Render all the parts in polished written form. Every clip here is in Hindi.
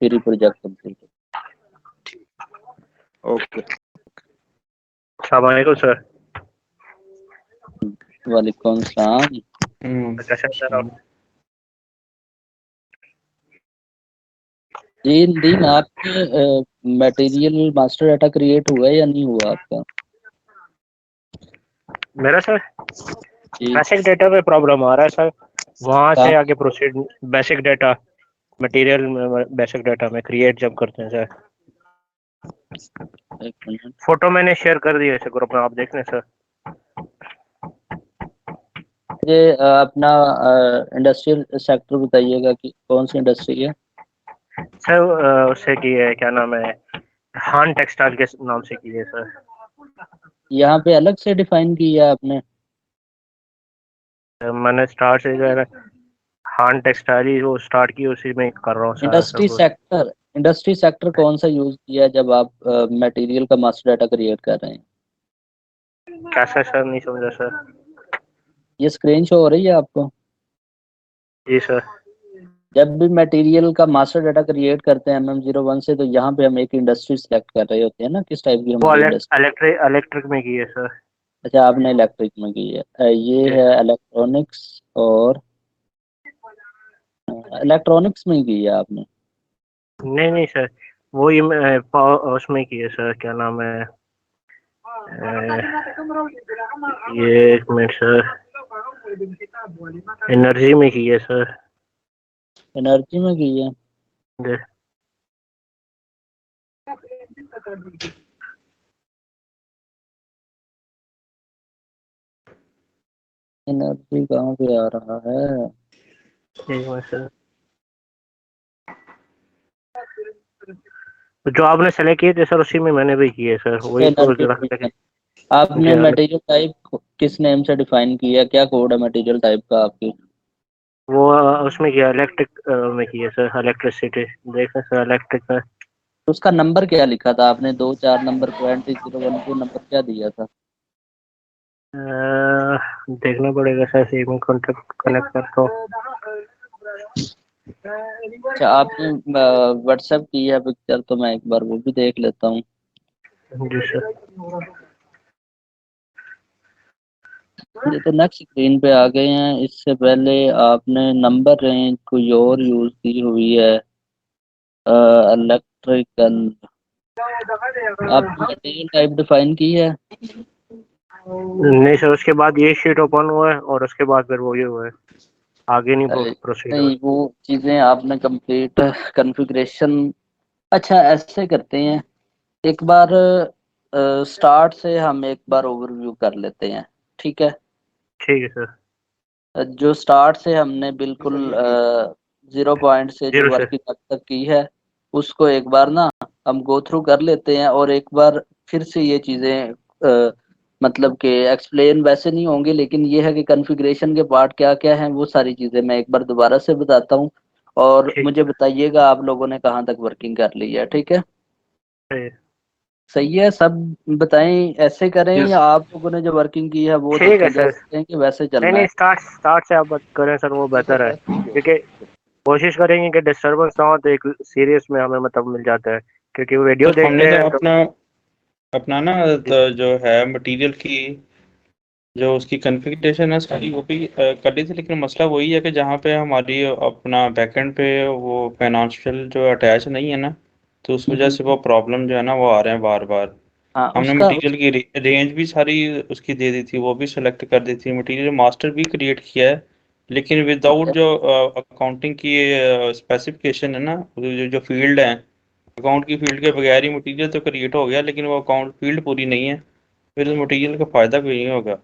फिर ही प्रोजेक्ट कंप्लीट। ओके। अस्सलाम वालेकुम सर। वालेकुम सलाम। कैसे हैं सर आप? जी नदीम, आपके मटेरियल मास्टर डाटा क्रिएट हुआ है या नहीं हुआ आपका? मेरा सर जी बेसिक डेटा पे प्रॉब्लम आ रहा है सर, वहाँ से कहाँ? आगे proceed basic data material basic data में क्रिएट जब करते हैं सर। एक मिनट। फोटो मैंने शेयर कर दी है सर ग्रुप में, आप देख लें सर। ये अपना इंडस्ट्रियल सेक्टर बताइएगा कि कौन सी इंडस्ट्री है? सर उससे की है, क्या नाम है, हान टेक्सटाइल के नाम से की है सर। यहाँ पे अलग से डिफाइन किया आपने? मैंने स्टार्ट से जो है ना हान टेक्सटाइल ही वो स्टार्ट की, उसी में कर रहा हूँ सारा इंडस्ट्री सब कुछ। सेक्टर, इंडस्ट्री सेक्टर कौन सा यूज किया है जब आप मटेरियल का मास्टर डाटा क्रिएट कर रहे हैं? कैसा सर, नहीं समझा सर। ये स्क्रीन शो हो रही है आपको? जी सर। जब भी मटेरियल का मास्टर डाटा क्रिएट करते हैं MM01 से, तो यहाँ पे हम एक इंडस्ट्री सेलेक्ट कर रहे होते हैं ना, किस टाइप की वो हमारी इंडस्ट्री। इलेक्ट्रिक में की है सर। अच्छा, आपने इलेक्ट्रिक में की है। ये जी है सर। इलेक्ट्रॉनिक्स, और इलेक्ट्रॉनिक्स में की है आपने? नहीं नहीं सर, वो ही उसमें की है सर, क्या नाम है, ये एक मिनट सर, एनर्जी में की है सर। एनर्जी में की है। जी। एनर्जी कहाँ पे आ रहा है? एक मिनट सर, तो जो आपने सेलेक्ट किए थे सर उसी में मैंने भी किए सर, वही तो एनर्जी जरा डिवीजन। आपने जी मटेरियल टाइप किस नेम से डिफाइन किया? क्या कोड है मटेरियल टाइप का आपकी? वो उसमें किया, इलेक्ट्रिक में किया सर, इलेक्ट्रिसिटी देखा सर, इलेक्ट्रिक में। तो उसका नंबर क्या लिखा था आपने? 2 4 नंबर 20 1 को नंबर क्या दिया था? देखना पड़ेगा सर, सी में कॉन्टेक्ट कनेक्ट करता हूँ। अच्छा, आपने व्हाट्सएप की है पिक्चर, तो मैं एक बार वो भी देख लेता हूँ। जी सर। ये तो नेक्स्ट स्क्रीन पे आ गए हैं। इससे पहले आपने नंबर रेंज कोई और यूज की हुई है, इलेक्ट्रिकल। आपने मटेरियल टाइप डिफाइन की है? नहीं सर, उसके बाद ये शीट ओपन हुआ है और उसके बाद फिर वो ये हुआ है, आगे नहीं प्रोसीड हुआ। नहीं, वो चीजें आपने कंप्लीट कॉन्फ़िगरेशन। अच्छा, ऐसे करते हैं, एक बार स्टार्ट से हम एक बार ओवरव्यू कर लेते हैं, ठीक है? ठीक है सर। जो स्टार्ट से हमने बिल्कुल 0 पॉइंट से जो जीरो से। वर्किंग अब तक की है, उसको एक बार ना हम गो थ्रू कर लेते हैं, और एक बार फिर से ये चीज़ें मतलब कि एक्सप्लेन वैसे नहीं होंगे, लेकिन ये है कि कॉन्फ़िगरेशन के पार्ट क्या क्या हैं वो सारी चीज़ें मैं एक बार दोबारा से बताता हूँ, और ठीक मुझे बताइएगा आप लोगों ने कहाँ तक वर्किंग कर ली है, ठीक है? है। सही है सब? बताएं, ऐसे करें या यस। आप लोगों ने जो वर्किंग की है वो ठीक है सर। जैसे कहेंगे वैसे नहीं चलना नहीं, है? स्टार्ट से आप बात करें सर, वो बेहतर है, क्योंकि कोशिश करेंगे कि डिस्टरबेंस ना हो, तो एक सीरियस में हमें मतलब मिल जाता है, क्योंकि वो वीडियो सर देखते हमने तो हैं तो। अपना अपना ना तो जो है मटेरियल की जो उसकी कॉन्फ़िगरेशन है सारी वो भी कर ली थी, लेकिन मसला वही है कि जहाँ पे हमारी अपना बैकएंड पे वो फाइनेंशियल जो अटैच नहीं है ना, तो उस वजह से वो प्रॉब्लम जो है ना वो आ रहे हैं बार बार। हाँ, हमने उसका मटेरियल की रेंज भी सारी उसकी दे दी थी, वो भी सिलेक्ट कर दी थी, मटेरियल मास्टर भी क्रिएट किया है, लेकिन ठीक विदाउट है। जो अकाउंटिंग की स्पेसिफिकेशन है ना, जो फील्ड है, अकाउंट की फील्ड के बगैर ही मटेरियल तो क्रिएट हो गया, लेकिन वो अकाउंट फील्ड पूरी नहीं है, फिर उस मटेरियल का फ़ायदा भी नहीं होगा।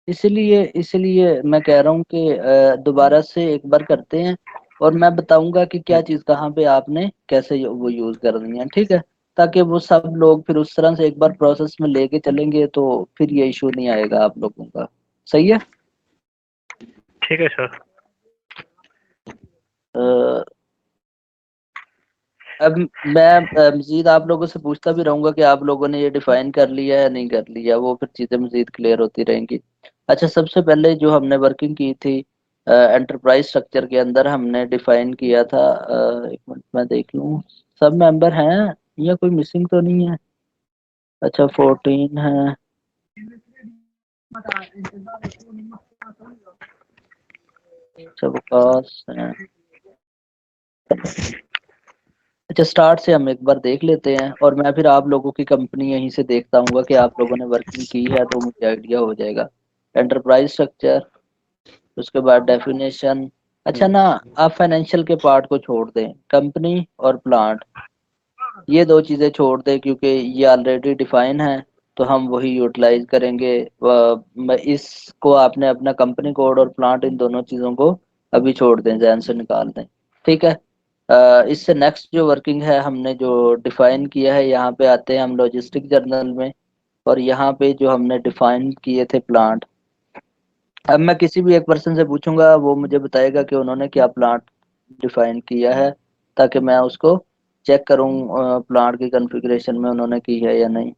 इसलिए इसलिए मैं कह रहा हूँ कि दोबारा से एक बार करते हैं, और मैं बताऊंगा कि क्या चीज़ कहाँ पे आपने कैसे वो यूज़ करनी है, ठीक है? ताकि वो सब लोग फिर उस तरह से एक बार प्रोसेस में लेके चलेंगे, तो फिर ये इशू नहीं आएगा आप लोगों का। सही है? ठीक है सर। अ, अब मैं मजीद आप लोगों से पूछता भी रहूंगा कि आप लोगों ने ये डिफाइन कर लिया है या नहीं कर लिया, वो फिर चीज़ें मजीद क्लियर होती रहेंगी। अच्छा, सबसे पहले जो हमने वर्किंग की थी, एंटरप्राइज स्ट्रक्चर के अंदर हमने डिफाइन किया था। एक मिनट मैं देख लूँ, सब मेंबर हैं या कोई मिसिंग तो नहीं है? अच्छा 14 है। अच्छा विकास है। अच्छा स्टार्ट से हम एक बार देख लेते हैं और मैं फिर आप लोगों की कंपनी यहीं से देखता हूँ कि आप लोगों ने वर्किंग की है तो मुझे आइडिया हो जाएगा। एंटरप्राइज स्ट्रक्चर, उसके बाद डेफिनेशन। अच्छा ना, आप फाइनेंशियल के पार्ट को छोड़ दें, कंपनी और प्लांट ये दो चीज़ें छोड़ दें क्योंकि ये ऑलरेडी डिफाइन है, तो हम वही यूटिलाइज करेंगे। मैं इसको आपने अपना कंपनी कोड और प्लांट इन दोनों चीज़ों को अभी छोड़ दें, जहन से निकाल दें। ठीक है। इससे नेक्स्ट जो वर्किंग है हमने जो डिफाइन किया है, यहाँ पे आते हैं हम लॉजिस्टिक जर्नल में। और यहाँ पे जो हमने डिफाइन किए थे प्लांट, अब मैं किसी भी एक पर्सन से पूछूंगा, वो मुझे बताएगा कि उन्होंने क्या प्लांट डिफाइन किया है, ताकि मैं उसको चेक करूं प्लांट की कॉन्फ़िगरेशन में उन्होंने की है या नहीं।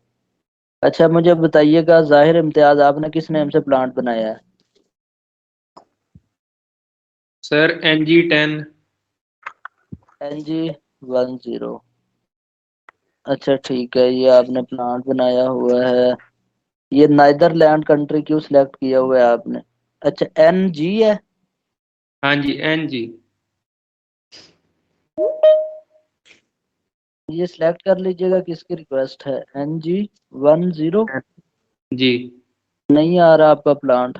अच्छा मुझे बताइएगा जाहिर इम्तियाज, आपने किस नेम से प्लांट बनाया है? Sir NG10। NG10। अच्छा ठीक है, ये आपने प्लांट बनाया हुआ है। ये नाइदरलैंड कंट्री क्यों सिलेक्ट किया हुआ है आपने? अच्छा NG है। हाँ जी NG। ये सिलेक्ट कर लीजिएगा, किसकी रिक्वेस्ट है? NG10। जी नहीं आ रहा आपका प्लांट।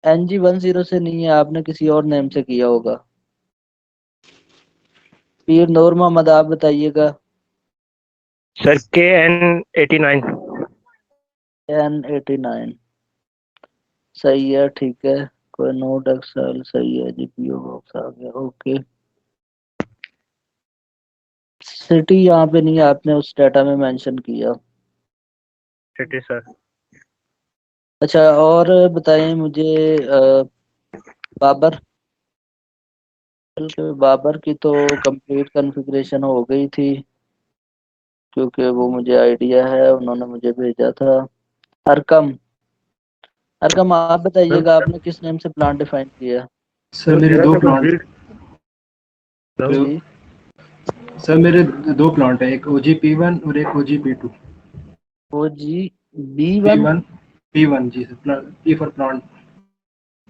NG10 से नहीं है, आपने किसी और नेम से किया होगा। पीर नूर मोहम्मद, आप बताइएगा। Sir KN89। N89 सही है, ठीक है। कोई नोट एक्सेल सही है, GPU बॉक्स आ गया, ओके। सिटी यहाँ पे नहीं है, आपने उस डाटा में मेंशन किया। City sir. अच्छा और बताएं मुझे बाबर, बल्कि बाबर की तो कंप्लीट कॉन्फ़िगरेशन हो गई थी, क्योंकि वो मुझे आइडिया है, उन्होंने मुझे भेजा था। अरकम, अरकम आप सर बताइएगा, आपने किस नेम से प्लान डिफाइन किया? सर मेरे मेरा दो तो प्लांट कंप्लीट। जी। सर मेरे दो प्लांट है, एक OG-P1 और एक OG-P2। OG-B1। P1 P1 जी sir, P for plant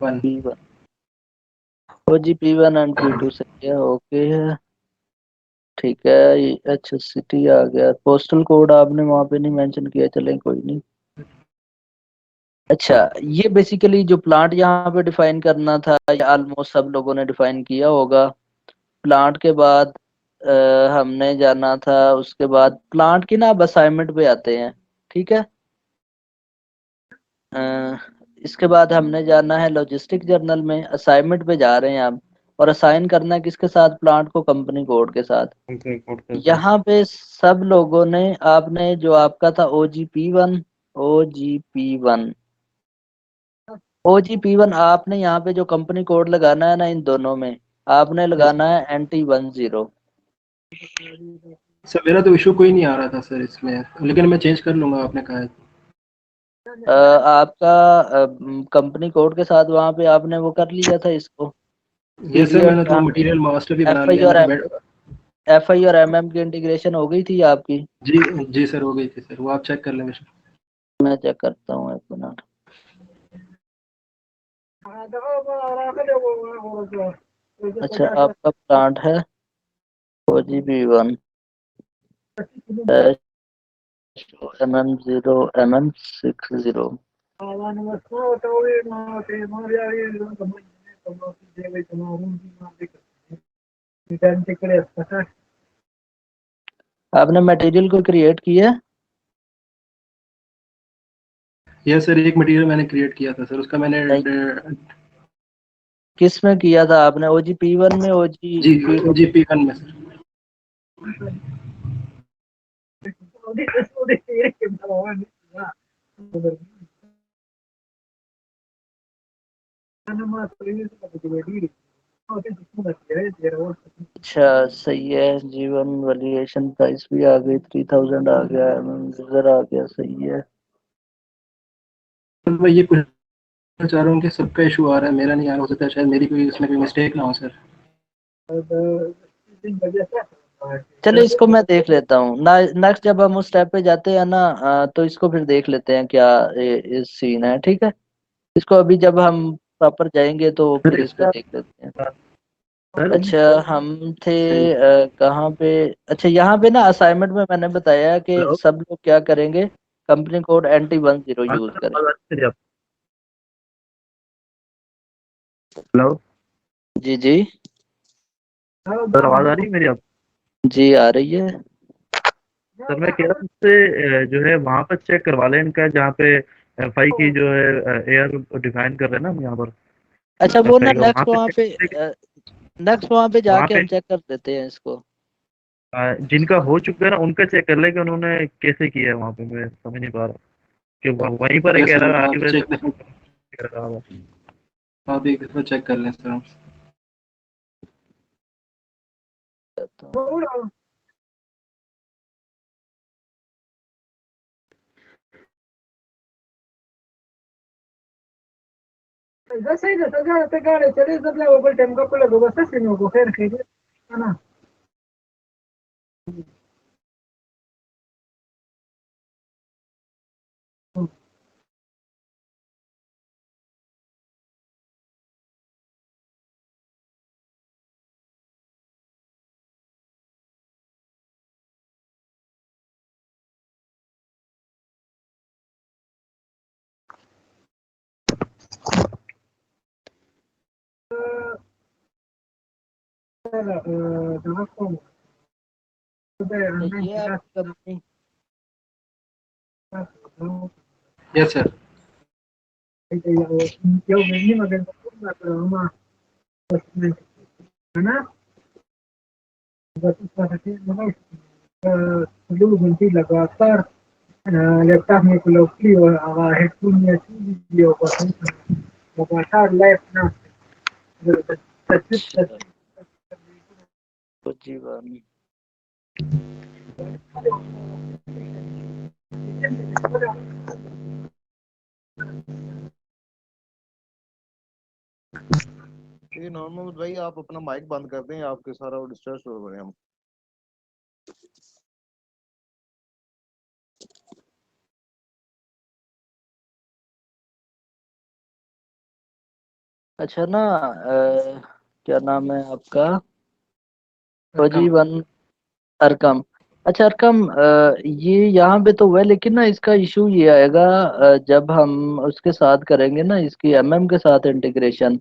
1। B1, OG-P1 and P2 सही है, ओके है। ठीक है अच्छा सिटी आ गया, पोस्टल कोड आपने वहाँ पे नहीं मेंशन किया, चलें कोई नहीं। अच्छा ये बेसिकली जो प्लांट यहाँ पे डिफाइन करना था, ये ऑलमोस्ट सब लोगों ने डिफाइन किया होगा। प्लांट के बाद हमने जाना था, उसके बाद प्लांट की ना अब असाइनमेंट पे आते हैं। ठीक है। अ, इसके बाद हमने जाना है लॉजिस्टिक जर्नल में, असाइनमेंट पे जा रहे हैं हम। और असाइन करना है किसके साथ? प्लांट को कंपनी कोड के साथ। कंपनी कोड के साथ। यहाँ पे सब लोगों ने, आपने जो आपका था OG-P1, OG-P1, OG-P1 आपने यहाँ पे जो कंपनी कोड लगाना है ना, इन दोनों में आपने लगाना है NT10। सर मेरा तो इशू कोई नहीं आ रहा था सर इसमें, लेकिन मैं चेंज कर लूंगा, आपने कहा है। आपका कंपनी कोड के साथ वहाँ पे आपने वो कर लिया था इसको, ये सर पीरियड मैंने तो यहाँ पे मटेरियल मास्टर भी बना एफ आई लिया और मेरा FI और MM की इंटीग्रेशन हो गई थी आपकी? जी जी सर, हो गई थी सर, वो आप चेक कर लेंगे सर। मैं चेक करता हूँ, एक मिनट। अच्छा आपका प्लांट है OG-P1 MM0MM60। आपने मटेरियल को क्रिएट किया? ये सर एक मटेरियल मैंने क्रिएट किया था सर, उसका मैंने नहीं, किस में किया था आपने? OG-P1 में, जी OG-P2? OG-P1 में सर। अच्छा सही है, जीवन वैल्यूएशन प्राइस भी आ गई, 3000 आ गया, यूजर आ गया, सही है। सर मैं ये पूछना चाह रहा हूँ कि सबका इशू आ रहा है, मेरा नहीं आ रहा, हो सकता है शायद मेरी कोई इसमें कोई मिस्टेक ना हो सर। चलो इसको मैं देख लेता हूँ ना। नेक्स्ट जब हम उस स्टेप पे जाते हैं ना, तो इसको फिर देख लेते हैं क्या इस सीन है, ठीक है। इसको अभी जब हम प्रॉपर जाएंगे तो फिर इसको देख लेते हैं। अच्छा हम थे सही। कहाँ पे। अच्छा यहाँ पे ना असाइनमेंट में मैंने बताया कि हेलो सब लोग क्या करेंगे, कंपनी कोड NT10 यूज करें। हेलो जी जी। सर, आवाज आ रही है मेरी आप? जी आ रही है। सर मैं कह रहा हूँ उससे जो है वहाँ पर चेक करवा लें इनका, जहाँ पे एफआई की जो है एयर डिफाइन कर रहे हैं ना हम यहाँ पर अच्छा वो ना एफआई का, वहाँ नेक्स्ट पे वहाँ पे चेक नेक्स्ट वहाँ पे वहाँ जाके पे हम चेक कर देते हैं इसको। जिनका हो चुका है ना उनका चेक कर ले कि उन्होंने कैसे किया है वहाँ पे। मैं समझ नहीं पा रहा कि वहीं पर एक यस सर, एरर आ रही आप है चेक, वैसे। आप एक दफा चेक कर लें सर। ये आपकी कंपनी। Yes sir. अच्छा कुछ जीवन। ठीक है नॉर्मल भाई, आप अपना माइक बंद कर दें, आपके सारा डिस्टर्ब हो रहे हैं हम। अच्छा ना क्या नाम है आपका, वेलकम। फजीवन अरकम। अच्छा अरकम, ये यहाँ पे तो हुआ है, लेकिन ना इसका इशू ये आएगा जब हम उसके साथ करेंगे ना, इसकी के साथ इंटीग्रेशन।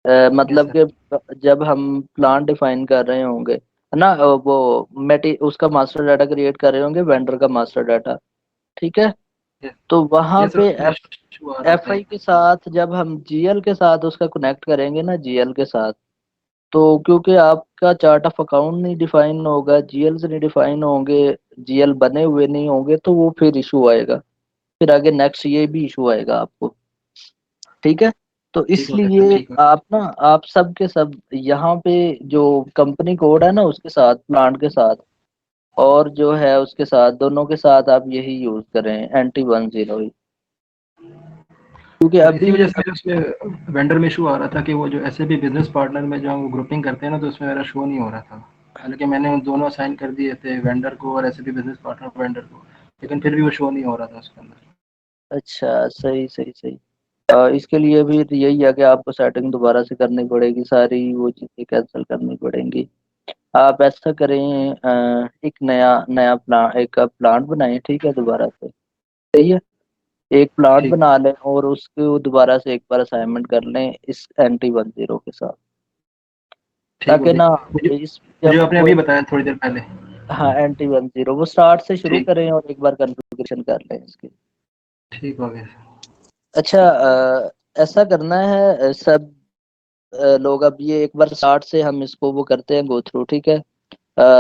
यस मतलब सर। कि जब हम प्लान डिफाइन कर रहे होंगे है ना, वो मेटी उसका मास्टर डाटा क्रिएट कर रहे होंगे, वेंडर का मास्टर डाटा, ठीक है। तो वहां यस सर, पे उसमें इशू आ रहा था FI एक। के साथ जब हम GL के साथ उसका कनेक्ट करेंगे ना, GL के साथ, तो क्योंकि आपका चार्ट ऑफ अकाउंट नहीं डिफाइन होगा, GL से नहीं डिफाइन होंगे, GL बने हुए नहीं होंगे, तो वो फिर इशू आएगा। फिर आगे नेक्स्ट ये भी इशू आएगा आपको, ठीक है। तो ठीक हो गया सर, इसलिए ठीक हो आप ना, आप सब के सब यहाँ पे जो कंपनी कोड है ना उसके साथ, प्लांट के साथ और जो है उसके साथ, दोनों के साथ आप यही यूज करें, NT10 ही। क्योंकि सर। अभी इसी वजह से उसमें वेंडर में इशू आ रहा था कि वो जो ऐसे भी बिजनेस पार्टनर में जो हम ग्रुपिंग करते हैं ना, तो उसमें मेरा शो नहीं हो रहा था। हालांकि मैंने उन दोनों असाइन कर दिए थे, वेंडर को और ऐसे भी बिजनेस पार्टनर वेंडर को, लेकिन फिर भी वो शो नहीं हो रहा था उसके अंदर। अच्छा सही सही सही। इसके लिए भी तो यही है कि आपको सेटिंग दोबारा से करनी पड़ेगी, सारी वो चीज़ें कैंसिल करनी पड़ेंगी। आप ऐसा करें, एक नया नया प्लान, एक प्लांट बनाएं, ठीक है, दोबारा से, सही है। एक प्लांट ठीक बना लें और उसको दोबारा से एक बार असाइनमेंट कर लें इस NT10 के साथ, ठीक हो ताकि ना गया मुझे। इस मुझे जब आपने अभी कोई, बताया थोड़ी देर पहले। हाँ NT10 वो स्टार्ट से शुरू ठीक। करें और एक बार कॉन्फ़िगरेशन कर लें इसकी। ठीक हो गया। अच्छा ऐसा करना है सब लोग, अब ये एक बार स्टार्ट से हम इसको वो करते हैं गो थ्रू, ठीक है।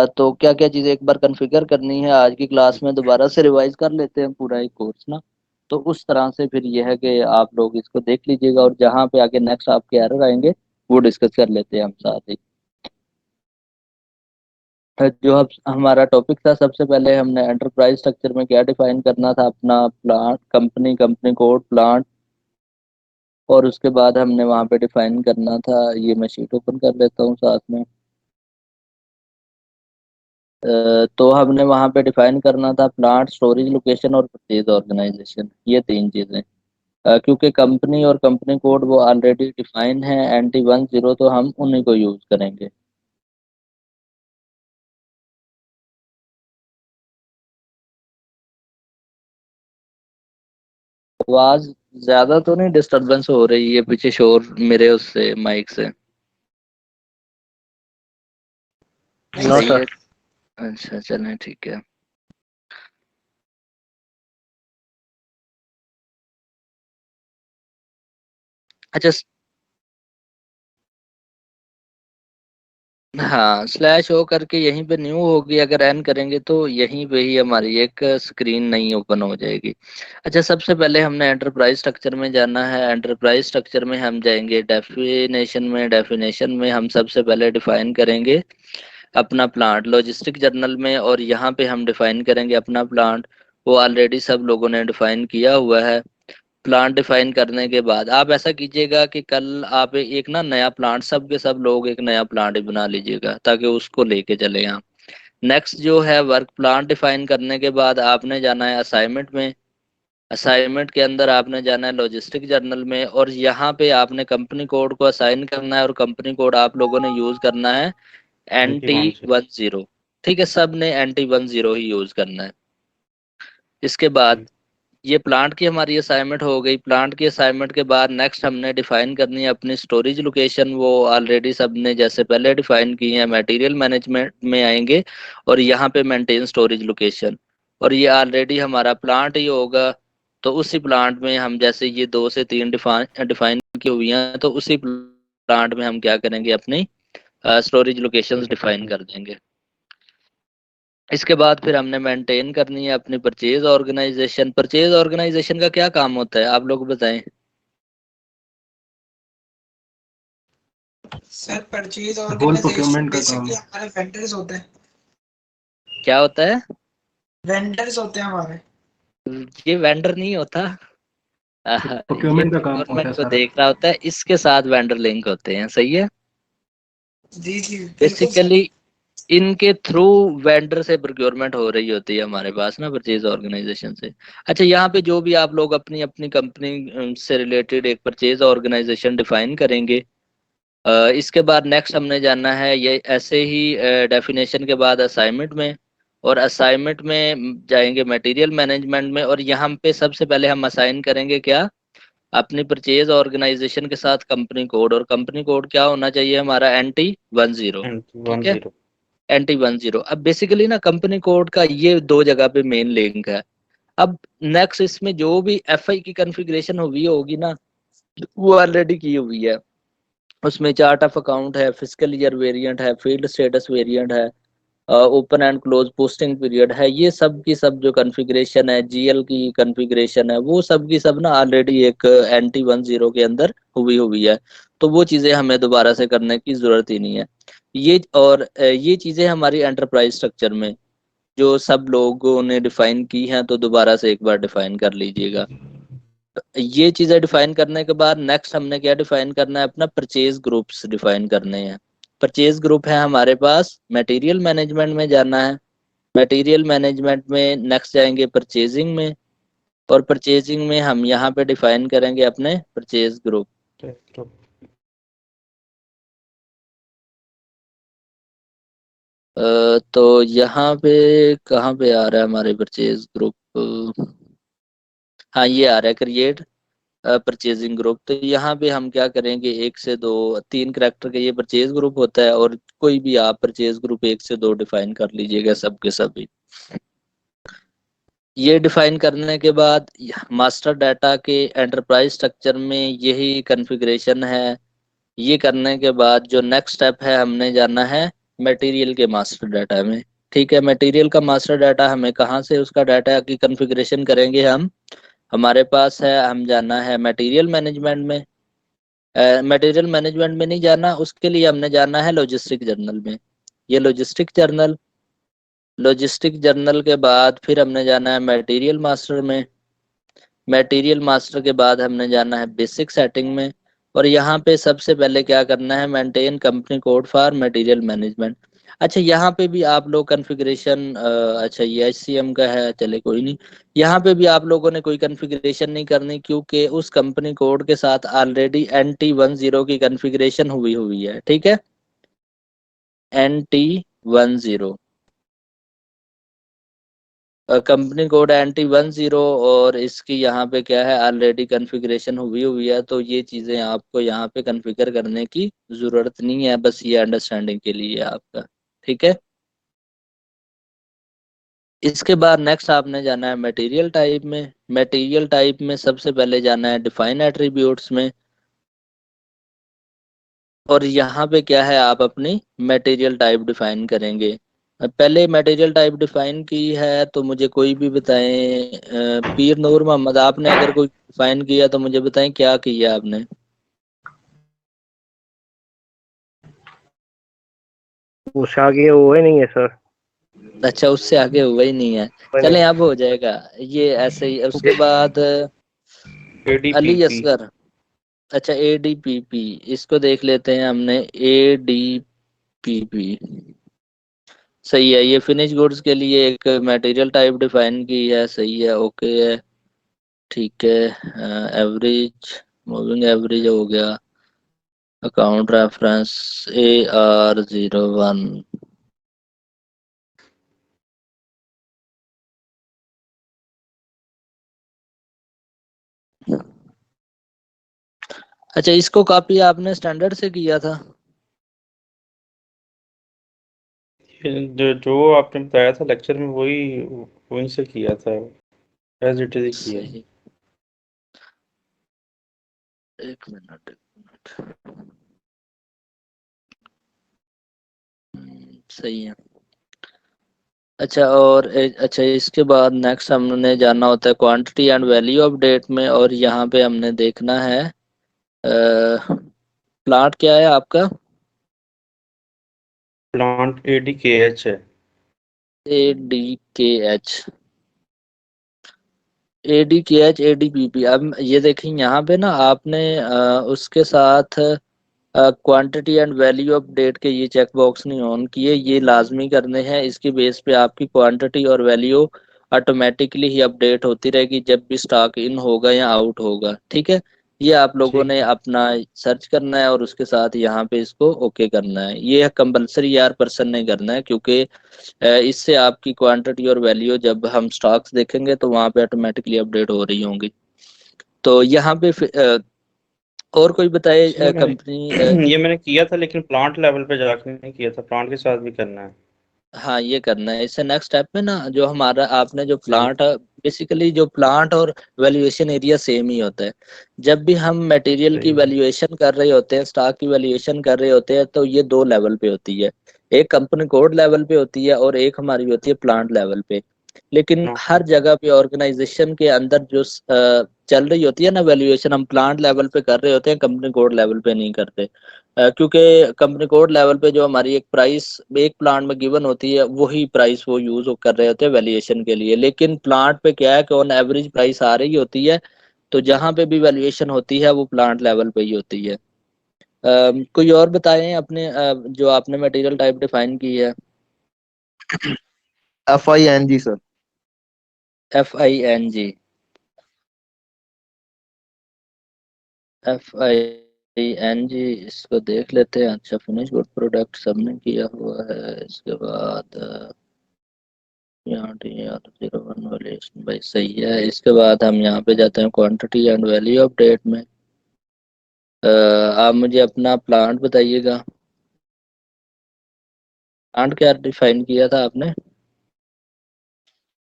तो क्या क्या चीज़ें एक बार कॉन्फ़िगर करनी है आज की क्लास में, दोबारा से रिवाइज कर लेते हैं पूरा एक कोर्स ना। तो उस तरह से फिर यह है कि आप लोग इसको देख लीजिएगा, और जहाँ पे आगे नेक्स्ट आपके एरर आएंगे वो डिस्कस कर लेते हैं हम साथ ही। जो हमारा टॉपिक था, सबसे पहले हमने एंटरप्राइज स्ट्रक्चर में क्या डिफाइन करना था, अपना plant, company, company code, plant, और उसके बाद हमने वहाँ पे डिफाइन करना था, ये मैं शीट ओपन कर लेता हूँ साथ में। तो हमने वहाँ पे डिफाइन करना था प्लांट, स्टोरेज लोकेशन और परचेज ऑर्गेनाइजेशन, ये 3 चीज़ें। क्योंकि कंपनी और कंपनी कोड वो ऑलरेडी डिफाइन है NT10, तो हम उन्हीं को यूज़ करेंगे। आवाज ज्यादा तो नहीं डिस्टरबेंस हो रही है पीछे, शोर मेरे उससे माइक से? नो सही है। सर। अच्छा चलें, ठीक है। अच्छा हाँ, स्लैश हो करके यहीं पे न्यू होगी, अगर एन करेंगे तो यहीं पे ही हमारी एक स्क्रीन नहीं ओपन हो जाएगी। अच्छा, सबसे पहले हमने एंटरप्राइज स्ट्रक्चर में जाना है। एंटरप्राइज स्ट्रक्चर में हम जाएंगे डेफिनेशन में। डेफिनेशन में हम सबसे पहले डिफाइन करेंगे अपना प्लांट लॉजिस्टिक जर्नल में, और यहाँ पे हम डिफाइन करेंगे अपना प्लांट। वो ऑलरेडी सब लोगों ने डिफाइन किया हुआ है। प्लांट डिफाइन करने के बाद आप ऐसा कीजिएगा कि कल आप एक ना नया प्लांट, सब के सब लोग एक नया प्लांट ही बना लीजिएगा ताकि उसको लेके चले यहाँ। नेक्स्ट जो है वर्क, प्लांट डिफाइन करने के बाद आपने जाना है असाइनमेंट में। असाइनमेंट के अंदर आपने जाना है लॉजिस्टिक जर्नल में, और यहाँ पे आपने कंपनी कोड को असाइन करना है, और कंपनी कोड आप लोगों ने यूज करना है N T NT10। One zero ठीक है, सब ने NT10 ही यूज करना है। इसके बाद ये प्लांट की हमारी असाइनमेंट हो गई। प्लांट की असाइनमेंट के बाद नेक्स्ट हमने डिफाइन करनी है अपनी स्टोरेज लोकेशन। वो ऑलरेडी सबने जैसे पहले डिफाइन की है, मटेरियल मैनेजमेंट में आएंगे और यहाँ पे मेंटेन स्टोरेज लोकेशन, और ये ऑलरेडी हमारा प्लांट ही होगा। तो उसी प्लांट में हम, जैसे ये 2 से 3 डिफाइन डिफाइन की हुई हैं, तो उसी प्लांट में हम क्या करेंगे, अपनी स्टोरेज लोकेशंस डिफाइन कर देंगे। इसके बाद फिर हमने मेंटेन करनी है अपनी परचेज ऑर्गेनाइजेशन। परचेज ऑर्गेनाइजेशन का क्या काम होता है, आप लोग बताएं। Sir purchase whole organisation procurement का काम। बेसिकली हमारे वेंडर्स होते हैं। क्या होता है? वेंडर्स होते हैं हमारे। ये वेंडर नहीं होता। ये प्रोक्योरमेंट का काम होता प्रोक्योरमेंट है को सारा। देख रहा होता है, इसके साथ वेंडर लिंक होते हैं, सही है। जी जी बिल्कुल सर। बेसिकली इनके थ्रू वेंडर से प्रोक्योरमेंट हो रही होती है हमारे पास ना, परचेज ऑर्गेनाइजेशन से। अच्छा, यहाँ पे जो भी आप लोग अपनी अपनी कंपनी से रिलेटेड एक परचेज ऑर्गेनाइजेशन डिफाइन करेंगे। इसके बाद नेक्स्ट हमने जाना है ये ऐसे ही डेफिनेशन के बाद असाइनमेंट में, और असाइनमेंट में जाएंगे मटेरियल मैनेजमेंट में, और यहाँ पे सबसे पहले हम असाइन करेंगे क्या, अपनी परचेज ऑर्गेनाइजेशन के साथ कंपनी कोड। और कंपनी कोड क्या होना चाहिए हमारा, NT10। ठीक है, NT10। NT10। अब बेसिकली ना कंपनी कोड का ये 2 जगह पे मेन लिंक है। अब नेक्स्ट इसमें जो भी FI की कॉन्फ़िगरेशन हुई होगी ना, वो ऑलरेडी की हुई है। उसमें चार्ट ऑफ अकाउंट है, फिजिकल ईयर वेरिएंट है, फील्ड स्टेटस वेरिएंट है, open and close posting period है, ये सब की सब जो कॉन्फ़िगरेशन है, GL की कॉन्फ़िगरेशन है, वो सब की सब ना ऑलरेडी एक NT10 के अंदर हुई हुई है। तो वो चीज़ें हमें दोबारा से करने की ज़रूरत ही नहीं है। ये और ये चीज़ें हमारी एंटरप्राइज स्ट्रक्चर में जो सब लोगों ने डिफाइन की हैं, तो दोबारा से एक बार डिफाइन कर लीजिएगा। ये चीजें डिफाइन करने के बाद नेक्स्ट हमने क्या डिफाइन करना है, अपना परचेज ग्रुप्स डिफाइन करने हैं। परचेज ग्रुप है हमारे पास, मटेरियल मैनेजमेंट में जाना है। मटेरियल मैनेजमेंट में नेक्स्ट जाएंगे परचेजिंग में, और परचेजिंग में हम यहाँ पे डिफाइन करेंगे अपने परचेज ग्रुप। तो यहाँ पे कहाँ पे आ रहा है हमारे परचेज ग्रुप, हाँ ये आ रहा है, क्रिएट परचेजिंग ग्रुप। तो यहाँ पे हम क्या करेंगे, 1 से 2 3 करेक्टर का ये परचेज ग्रुप होता है, और कोई भी आप परचेज ग्रुप 1 से 2 डिफाइन कर लीजिएगा, सबके सभी। ये डिफाइन करने के बाद मास्टर डाटा के एंटरप्राइज स्ट्रक्चर में यही कॉन्फ़िगरेशन है। ये करने के बाद जो नेक्स्ट स्टेप है, हमने जाना है मटेरियल के मास्टर डाटा में। ठीक है, मटेरियल का मास्टर डाटा हमें कहाँ से, उसका डाटा की कॉन्फ़िगरेशन करेंगे हम, हमारे पास है, हम जाना है मटेरियल मैनेजमेंट में। मटेरियल मैनेजमेंट में नहीं जाना, उसके लिए हमने जाना है लॉजिस्टिक जर्नल में। ये लॉजिस्टिक जर्नल लॉजिस्टिक जर्नल के बाद फिर हमने जाना है मटेरियल मास्टर में। मटेरियल मास्टर के बाद हमने जाना है बेसिक सेटिंग में। और यहाँ पे सबसे पहले क्या करना है, maintain company code for material management. अच्छा, यहाँ पे भी आप लोग कॉन्फ़िगरेशन, अच्छा ये HCM का है, चले कोई नहीं। यहाँ पे भी आप लोगों ने कोई कॉन्फ़िगरेशन नहीं करनी, क्योंकि उस कंपनी कोड के साथ ऑलरेडी NT10 की कॉन्फ़िगरेशन हुई हुई है, ठीक है। NT10 कंपनी कोड NT10, और इसकी यहाँ पे क्या है, ऑलरेडी कॉन्फ़िगरेशन हुई हुई है, तो ये चीज़ें आपको यहाँ पे कॉन्फ़िगर करने की ज़रूरत नहीं है, बस ये अंडरस्टैंडिंग के लिए है आपका, ठीक है। इसके बाद नेक्स्ट आपने जाना है मटेरियल टाइप में। मटेरियल टाइप में सबसे पहले जाना है डिफाइन एट्रीब्यूट्स में। और यहाँ पे क्या है, आप अपनी मटेरियल टाइप डिफाइन करेंगे। पहले मटेरियल टाइप डिफाइन की है तो मुझे कोई भी बताएं, पीर नूर मोहम्मद, आपने अगर कोई डिफाइन किया तो मुझे बताएं क्या किया आपने। उससे आगे वो है नहीं है सर। अच्छा, उससे आगे हुआ ही नहीं है, मैंने चलें अब हो जाएगा ये ऐसे ही। उसके बाद अली ADPP। असगर, अच्छा ADPP, इसको देख लेते हैं हमने। ADPP सही है, ये फिनिश गुड्स के लिए एक मटेरियल टाइप डिफाइन की है, सही है, ओके है, ठीक है। एवरेज, मूविंग एवरेज हो गया। Account reference AR01। अच्छा, इसको कॉपी आपने स्टैंडर्ड से किया था? जो आपने बताया था लेक्चर में वही वहीं से किया था, एज इट इज किया है। सही, एक मिनट एक मिनट। सही है। अच्छा, और अच्छा इसके बाद नेक्स्ट हमने जाना होता है quantity and value of date में, और यहाँ पे हमने देखना है प्लांट क्या है आपका? प्लांट ADKH है। ADKH, ADKH, ADPP। अब ये देखें यहाँ पे ना, आपने उसके साथ quantity and value of date के ये चेक बॉक्स नहीं ऑन किए, ये लाजमी करने हैं। इसके बेस पे आपकी क्वांटिटी और वैल्यू ऑटोमेटिकली ही अपडेट होती रहेगी जब भी स्टॉक इन होगा या आउट होगा, ठीक है। ये आप लोगों ठीक ने है। अपना सर्च करना है, और उसके साथ यहाँ पे इसको ओके करना है। ये कंपलसरी यार पर्सन नहीं करना है, क्योंकि इससे आपकी क्वांटिटी और वैल्यू जब हम स्टॉक्स देखेंगे तो वहाँ पे ऑटोमेटिकली अपडेट हो रही होंगी। तो यहाँ पे और कोई ये बताए मैंने कंपनी। ये मैंने किया था, लेकिन प्लांट लेवल पे जाके नहीं किया था, प्लांट के साथ भी करना है। हाँ, ये करना है। इससे नेक्स्ट स्टेप में ना, जो हमारा आपने जो जी। प्लांट, बेसिकली जो प्लांट और वैल्यूएशन एरिया सेम ही होता है। जब भी हम मटेरियल की सही है। वैल्यूएशन कर रहे होते हैं, स्टॉक की वैल्यूएशन कर रहे होते हैं, तो ये दो लेवल पे होती है। एक कंपनी कोड लेवल पे होती है, और एक हमारी होती है प्लांट लेवल पे। लेकिन ओके। हर जगह पे ऑर्गेनाइजेशन के अंदर जो चल रही होती है ना वैल्यूएशन, हम प्लांट लेवल पे कर रहे होते हैं, कंपनी कोड लेवल पे नहीं करते। क्योंकि कंपनी कोड लेवल पे जो हमारी एक प्राइस एक प्लांट में गिवन होती है, वही प्राइस वो यूज कर रहे होते हैं वैल्यूएशन के लिए। लेकिन प्लांट पे क्या है कि ऑन एवरेज प्राइस आ रही होती है, तो जहां पे भी वैल्यूएशन होती है वो प्लांट लेवल पे ही होती है। कोई और बताएं अपने, जो आपने मटेरियल टाइप डिफाइन की है। FING sir. FING, FING, इसको देख लेते हैं। अच्छा, फिनिश गुड प्रोडक्ट सबने किया हुआ है। इसके बाद यहाँ TR01 वैल्यूएशन भाई सही है। इसके बाद हम यहाँ पे जाते हैं quantity and value of date में। आप मुझे अपना प्लांट बताइएगा। प्लांट क्या डिफाइन किया था आपने?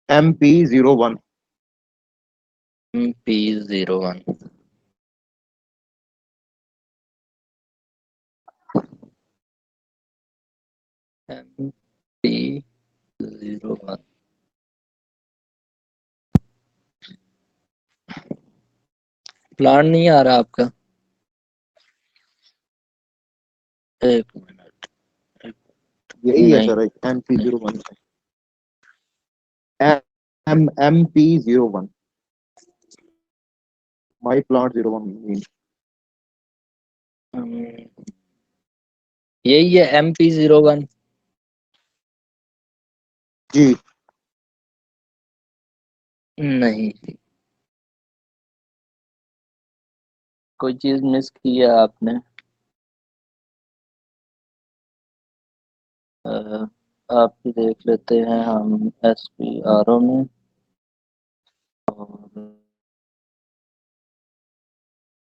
MP01। P01, MP01। प्लांट नहीं आ रहा आपका? एक मिनट, यही है नहीं sir, MP01। MP01, my plant 01 mean. यही है MP01। जी नहीं, कोई चीज मिस की है आपने। आप भी देख लेते हैं हम SPRO में। और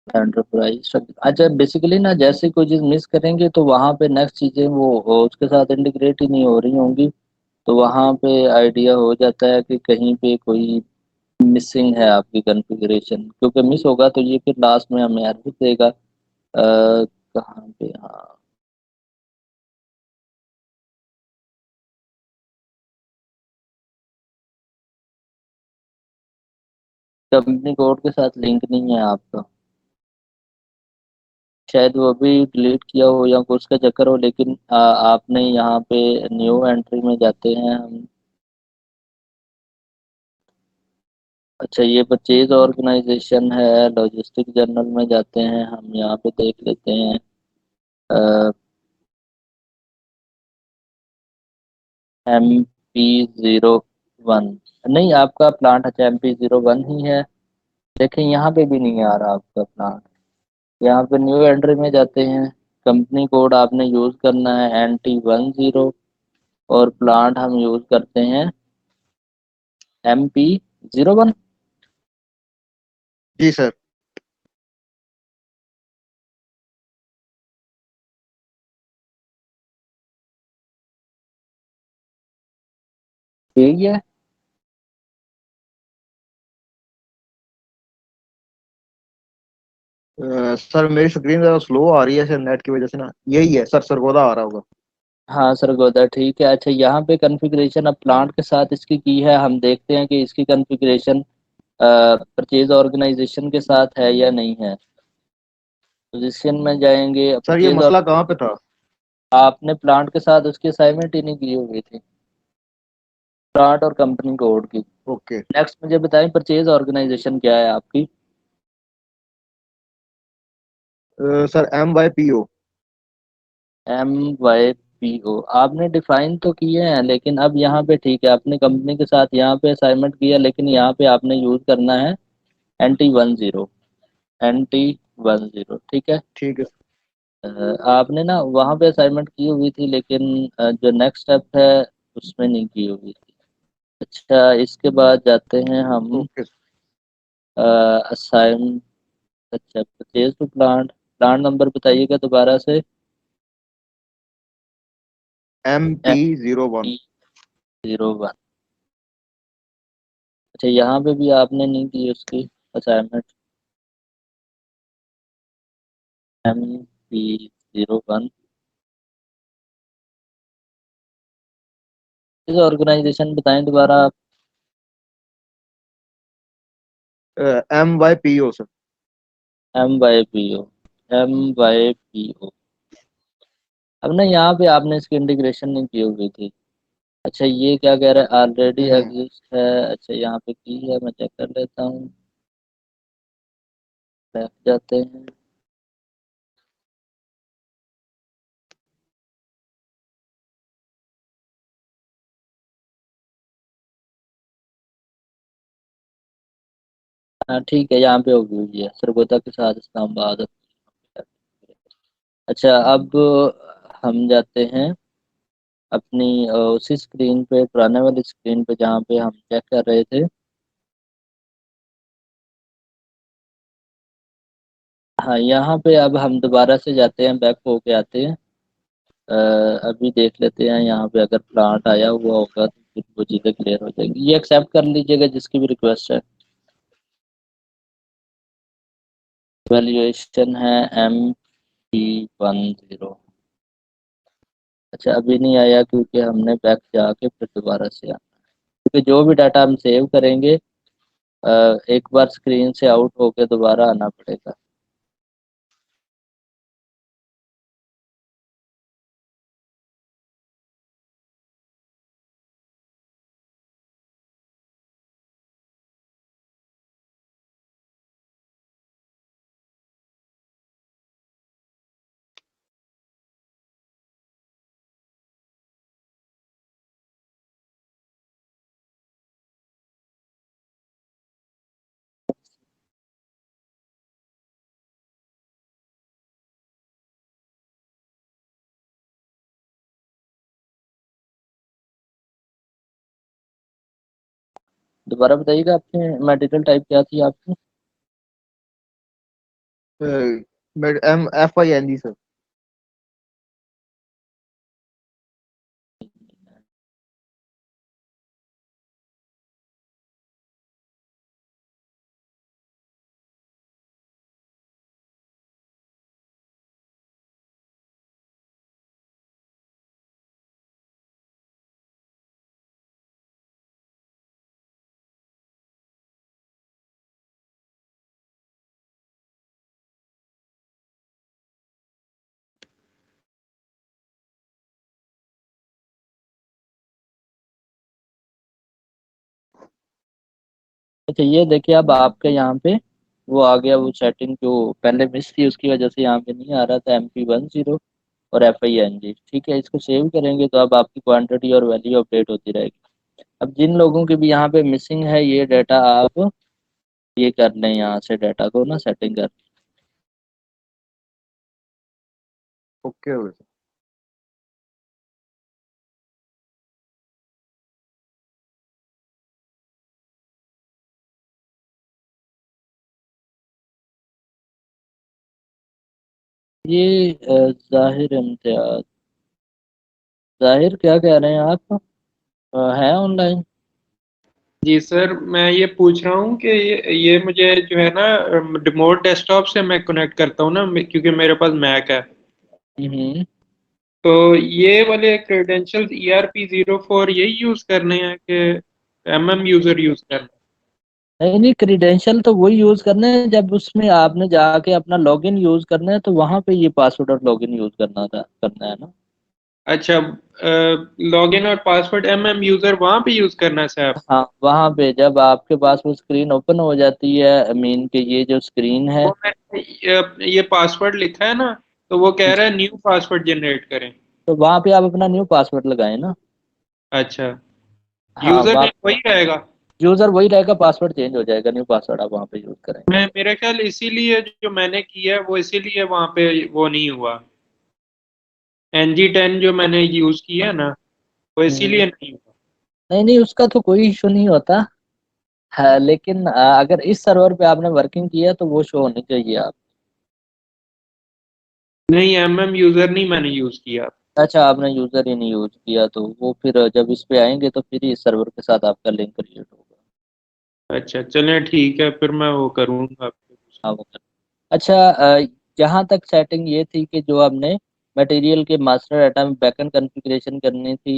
एंटरप्राइज, अच्छा बेसिकली ना जैसे कोई चीज मिस करेंगे तो वहां पे नेक्स्ट चीजें वो उसके साथ इंटीग्रेट ही नहीं हो रही होंगी। तो वहां पे आइडिया हो जाता है कि कहीं पे कोई मिसिंग है आपकी कॉन्फ़िगरेशन, क्योंकि मिस होगा तो ये फिर लास्ट में हमें एरर देगा। कहाँ पे, हाँ, कंपनी कोड के साथ लिंक नहीं है आपका, शायद वो भी डिलीट किया हो या कुछ का चक्कर हो, लेकिन आपने यहाँ पे न्यू एंट्री में जाते हैं हम। अच्छा, ये परचेज ऑर्गेनाइजेशन है, लॉजिस्टिक जर्नल में जाते हैं हम, यहाँ पे देख लेते हैं MP01। नहीं, आपका प्लांट अच्छा MP01 ही है, लेकिन यहाँ पे भी नहीं आ रहा आपका प्लांट। यहाँ पे न्यू एंट्री में जाते हैं, कंपनी कोड आपने यूज़ करना है NT10, और प्लांट हम यूज़ करते हैं MP01। जी सर। ठीक है। सर मेरी स्क्रीन जरा स्लो आ रही है सर, नेट की वजह से ना। यही है सर, सरगोदा आ रहा होगा। हाँ सर, गोदा ठीक है। अच्छा, यहाँ पे कॉन्फ़िगरेशन अब प्लांट के साथ इसकी की है, हम देखते हैं कि इसकी कॉन्फ़िगरेशन परचेज ऑर्गेनाइजेशन के साथ है या नहीं है। पोजीशन में जाएंगे, सर ये परचेज और मसला कहाँ पे था? आपने प्लांट के साथ उसकी असाइनमेंट ही नहीं की हुई थी, प्लांट और कंपनी कोड की। ओके। नेक्स्ट मुझे बताएं, परचेज ऑर्गेनाइजेशन क्या है आपकी। Sir MYPO। MYPO आपने डिफाइन तो किए हैं, लेकिन अब यहाँ पे ठीक है, आपने कंपनी के साथ यहाँ पे असाइनमेंट किया, लेकिन यहाँ पे आपने यूज करना है NT10। NT10, ठीक है। ठीक है। अ, आपने ना वहाँ पे असाइनमेंट की हुई थी, लेकिन जो नेक्स्ट स्टेप है उसमें नहीं की हुई थी। अच्छा, इसके बाद जाते हैं हम ओके। असाइन, अच्छा purchase to plant, plant number बताइएगा दोबारा से। MP01। MP01। अच्छा, यहाँ पे भी आपने नहीं की उसकी असाइनमेंट। MP01 इस ऑर्गेनाइजेशन बताएं दोबारा आप। MYPO sir. MYPO। MYPO। अब ना यहाँ पे आपने इसकी इंटीग्रेशन नहीं की हुई थी। अच्छा, ये क्या कह रहा है, ऑलरेडी हम्म। एग्जिस्ट है। अच्छा, यहाँ पे की है, मैं चेक कर लेता हूँ। बैठ जाते हैं। हाँ ठीक है, यहाँ पे होगी हुई है, सरगोदा के साथ इस्लामाबाद। अच्छा, अब हम जाते हैं अपनी उसी स्क्रीन पे, पुराने वाली स्क्रीन पे जहाँ पे हम चेक कर रहे थे। हाँ, यहाँ पे अब हम दोबारा से जाते हैं, बैक होके आते हैं। अ, अभी देख लेते हैं यहाँ पे, अगर प्लांट आया हुआ होगा तो फिर वो चीज़ें क्लियर हो जाएगी। ये एक्सेप्ट कर लीजिएगा जिसकी भी रिक्वेस्ट है। वैल्यूएशन है MP10। अच्छा, अभी नहीं आया क्योंकि हमने बैक जाके फिर दोबारा से आना, क्योंकि जो भी डाटा हम सेव करेंगे एक बार स्क्रीन से आउट होके दोबारा आना पड़ेगा। दोबारा बताइएगा, आपने मटेरियल टाइप क्या थी आपकी? FING sir. अच्छा ये देखिए, अब आपके यहाँ पे वो आ गया, वो सेटिंग जो पहले मिस थी उसकी वजह से यहाँ पे नहीं आ रहा था, MP10 और FING। ठीक है, इसको सेव करेंगे तो अब आपकी क्वांटिटी और वैल्यू अपडेट होती रहेगी। अब जिन लोगों के भी यहाँ पे मिसिंग है ये डाटा, आप ये कर लें, यहाँ से डाटा को ना सेटिंग कर। ओके हो गया। ये जाहिर इम्तियाज, जाहिर क्या कह रहे हैं आप? हैं ऑनलाइन? जी सर, मैं ये पूछ रहा हूँ कि ये मुझे जो है ना रिमोट डेस्कटॉप से मैं कनेक्ट करता हूँ ना, क्योंकि मेरे पास मैक है। हम्म। तो ये वाले क्रेडेंशियल्स ERP04 यही यूज़ करने हैं कि MM यूज़र यूज़ करना नहीं नहीं, क्रीडेंशियल तो वही यूज करना है जब उसमें आपने जाके अपना लॉगिन यूज करना है, तो वहां पे ये पासवर्ड और लॉगिन यूज करना है ना। है? अच्छा, लॉगिन और पासवर्ड MM यूज़र वहाँ पे यूज़ करना है साहब? हाँ, वहां पे जब आपके पास वो स्क्रीन ओपन हो जाती है, मीन के ये जो स्क्रीन है। वो मैंने ये पासवर्ड लिखा है ना, तो वो कह रहा है न्यू पासवर्ड जनरेट करें। तो वहां पे आप अपना न्यू पासवर्ड लगाएं ना। अच्छा, हाँ, यूज़र वहाँ नेम वही रहेगा। यूजर वही रहेगा, पासवर्ड चेंज हो जाएगा, न्यू पासवर्ड आप वहाँ पे यूज करें। मैं मेरा ख्याल इसीलिए जो मैंने किया है वो इसीलिए वहाँ पे वो नहीं हुआ। NG10 जो मैंने यूज़ किया है ना, वो हम्म। इसीलिए नहीं हुआ। नहीं नहीं, उसका तो कोई इशू नहीं होता है, लेकिन अगर इस सर्वर पे आपने वर्किंग किया तो वो शो होनी चाहिए आप। नहीं, MM यूज़र नहीं मैंने यूज़ किया। अच्छा, आपने यूजर ही नहीं यूज किया, तो वो फिर जब इस पे आएंगे तो फिर इस सर्वर के साथ आपका लिंक क्रिएट होगा। अच्छा चलें, ठीक है, फिर मैं वो करूँगा आपको। हाँ, वो कर। अच्छा, जहाँ तक सेटिंग ये थी कि जो हमने मटेरियल के मास्टर डाटा में बैकएंड कॉन्फ़िगरेशन करनी थी,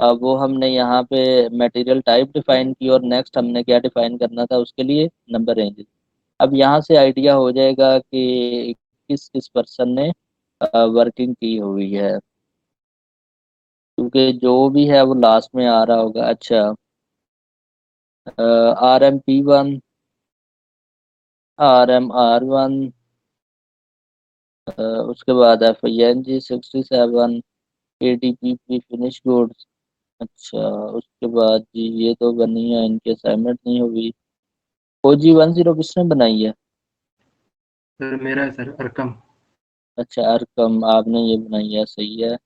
वो हमने यहाँ पे मटेरियल टाइप डिफाइन की, और नेक्स्ट हमने क्या डिफाइन करना था उसके लिए, नंबर रेंज। अब यहाँ से आइडिया हो जाएगा कि किस किस पर्सन ने वर्किंग की हुई है, क्योंकि जो भी है वो लास्ट में आ रहा होगा। अच्छा, RM P1, RMR1, उसके बाद FING67, ADPP फिनिश गुड्स। अच्छा, उसके बाद जी ये तो बनी है, इनकी असाइनमेंट नहीं हुई। OG10 किसने बनाई है? सर मेरा है सर, अरकम। अच्छा, अरकम आपने ये बनाई है, सही है।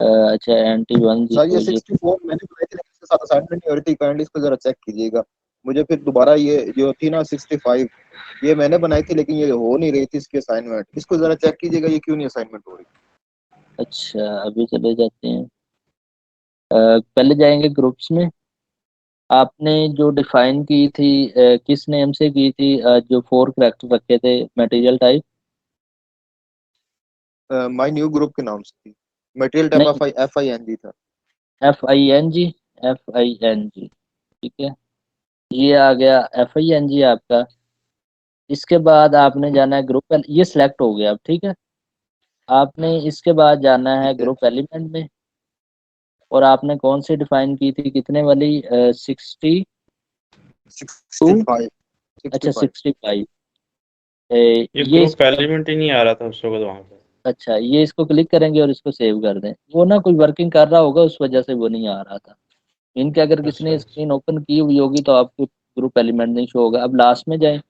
अच्छा, NT1 सर ये जीरो ये। 64 मैंने बनाई थी, लेकिन इसके साथ असाइनमेंट नहीं हो रही थी, काइंडली इसको जरा चेक कीजिएगा। मुझे फिर दोबारा ये जो थी ना 65, ये मैंने बनाई थी लेकिन ये हो नहीं रही थी इसकी असाइनमेंट, इसको जरा चेक कीजिएगा ये क्यों नहीं असाइनमेंट हो रही। अच्छा, अभी चले जाते हैं। पहले जाएंगे ग्रुप्स में। आपने जो डिफाइन की थी, किस नेम से की थी, जो 4 करैक्टर रखे थे material type? My new group के नाम से थी, मटेरियल टाइप नहीं, ऑफ FING था। FING, FING। ठीक है, ये आ गया FING आपका। इसके बाद आपने जाना है ग्रुप, ये सिलेक्ट हो गया अब, ठीक है। आपने इसके बाद जाना ठीक है है। ग्रुप एलिमेंट में, और आपने कौन सी डिफाइन की थी, कितने वाली? 62। 65। अच्छा, 65। 65। ये ये ग्रुप एलिमेंट ही नहीं आ रहा था उस वक्त वहाँ पे। अच्छा, ये इसको क्लिक करेंगे और इसको सेव कर दें। वो ना कोई वर्किंग कर रहा होगा, उस वजह से वो नहीं आ रहा था। इनके अगर किसी अच्छा ने अच्छा। स्क्रीन ओपन की हुई होगी तो आपको ग्रुप एलिमेंट नहीं शो होगा। अब लास्ट में जाएं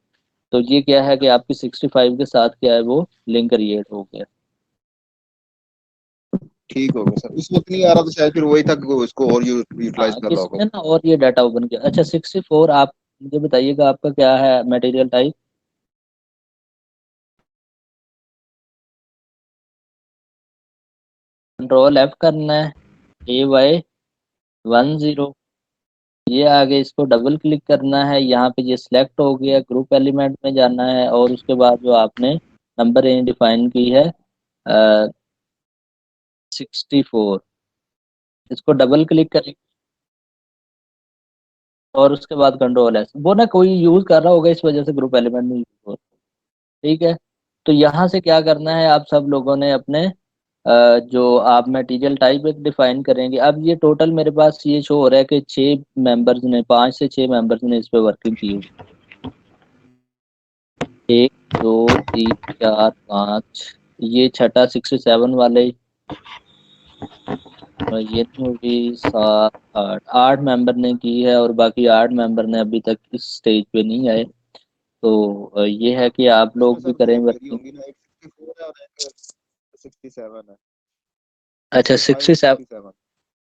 तो ये क्या है कि आपकी 65 के साथ क्या है, वो लिंक क्रिएट हो गया। ठीक हो गया सर। उस वक्त नहीं आ रहा तो शायद फिर वही था कि वो इसको और यूटिलाइज हाँ कर रहा किसने होगा। ना और ये डाटा ओपन किया। अच्छा 64 आप मुझे बताइएगा आपका क्या है मटेरियल टाइप। कंट्रोल F करना है, AY10 ये आगे इसको डबल क्लिक करना है, यहाँ पे ये सिलेक्ट हो गया, ग्रुप एलिमेंट में जाना है और उसके बाद जो आपने नंबर रेंज डिफाइन की है 64 इसको डबल क्लिक करें और उसके बाद कंट्रोल S। वो ना कोई यूज कर रहा होगा इस वजह से ग्रुप एलिमेंट में यूज हो। ठीक है, तो यहाँ से क्या करना है आप सब लोगों ने अपने जो आप मटेरियल टाइप एक डिफाइन करेंगे। अब ये टोटल मेरे पास ये शो हो रहा है कि 6 मेंबर्स ने, 5 से 6 मेंबर्स ने इस पे वर्किंग की हुई। 1 2 3 4 5 ये छठा 67 वाले और ये नहीं होगी 7 8 8 मेंबर ने की है और बाकी 8 मेंबर ने अभी तक इस स्टेज पे नहीं आए। तो ये है कि आप इसमें लोग भी सर करें दो मेरी वर्किंग। होंगी ना, एक 64 है और एक 67 है। अच्छा 65 67। 67।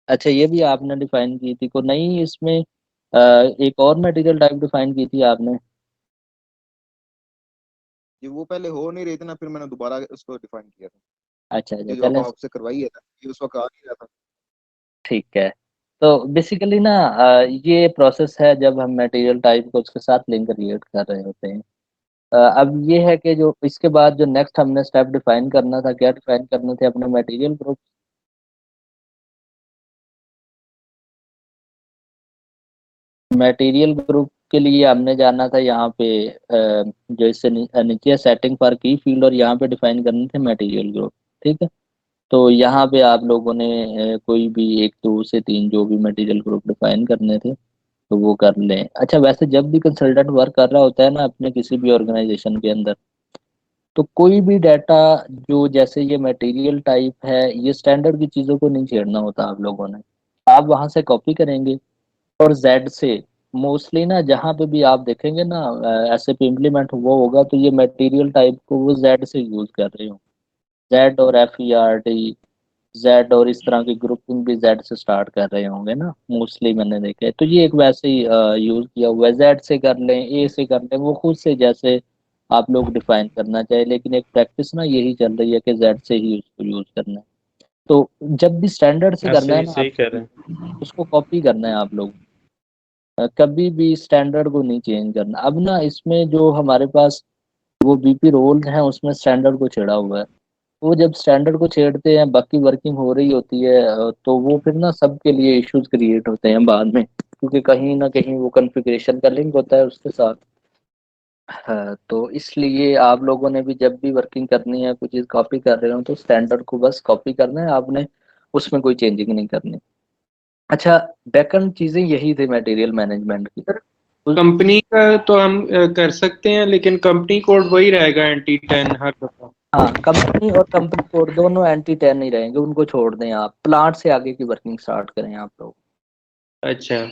अच्छा ये भी आपने डिफाइन की थी को नहीं इसमें एक और मटेरियल टाइप डिफाइन की थी आपने। ये वो पहले हो नहीं रही थी ना, फिर मैंने दोबारा उसको डिफाइन किया था। अच्छा अच्छा ये जो अब चलें आपसे करवाई है ना, ये उस वक्त आ नहीं रहा था। ठीक है। तो बेसिकली ना ये प्रोसेस है जब हम मटेरियल टाइप को उसके साथ लिंक क्रिएट कर रहे होते हैं। अब ये है कि जो इसके बाद जो नेक्स्ट हमने स्टेप डिफाइन करना था, क्या डिफाइन करने थे अपने मटेरियल ग्रुप। मटेरियल ग्रुप के लिए हमने जाना था यहाँ पे जो इससे नीचे सेटिंग फॉर की फील्ड और यहाँ पे डिफाइन करने थे मटेरियल ग्रुप। ठीक है, तो यहाँ पे आप लोगों ने कोई भी 1 2 से 3 जो भी मटेरियल ग्रुप डिफाइन करने थे तो वो कर लें। अच्छा वैसे जब भी कंसल्टेंट वर्क कर रहा होता है ना अपने किसी भी ऑर्गेनाइजेशन के अंदर, तो कोई भी डाटा जो जैसे ये मटेरियल टाइप है ये स्टैंडर्ड की चीज़ों को नहीं छेड़ना होता आप लोगों ने। आप वहां से कॉपी करेंगे और जेड से मोस्टली ना जहाँ पे भी आप देखेंगे ना ऐसे पे इम्प्लीमेंट हुआ होगा तो ये मटेरियल टाइप को वो जेड से यूज कर रहे हो। जेड और FERD जेड और इस तरह की ग्रुपिंग भी जेड से स्टार्ट कर रहे होंगे ना मोस्टली मैंने देखा है। तो ये एक वैसे ही यूज किया हुआ है, जेड से कर लें ए से कर लें वो खुद से जैसे आप लोग डिफाइन करना चाहिए, लेकिन एक प्रैक्टिस ना यही चल रही है कि जेड से ही उसको यूज करना है। तो जब भी स्टैंडर्ड से करना ऐसे है ही ना सही आप कह रहे हैं। उसको कॉपी करना है आप लोग। कभी भी स्टैंडर्ड को नहीं चेंज करना। अब ना इसमें जो हमारे पास वो BP रोल है उसमें स्टैंडर्ड को छेड़ा हुआ है। वो जब स्टैंडर्ड को छेड़ते हैं बाकी वर्किंग हो रही होती है तो वो फिर ना सबके लिए इश्यूज क्रिएट होते हैं बाद में, क्योंकि कहीं ना कहीं वो कॉन्फ़िगरेशन का लिंक होता है उसके साथ। हाँ, तो इसलिए आप लोगों ने भी जब भी वर्किंग करनी है कुछ चीज़ कॉपी कर रहे हो तो स्टैंडर्ड को बस कॉपी करना है आपने, उसमें कोई चेंजिंग नहीं करनी। अच्छा बैकएंड चीज़ें यही थी मटेरियल मैनेजमेंट की। कंपनी का तो हम कर सकते हैं, लेकिन कंपनी कोड वही रहेगा NT10 हर दफा। हाँ कंपनी और कंपनी कोड दोनों NT10 ही रहेंगे, उनको छोड़ दें आप, प्लांट से आगे की वर्किंग स्टार्ट करें आप लोग। अच्छा।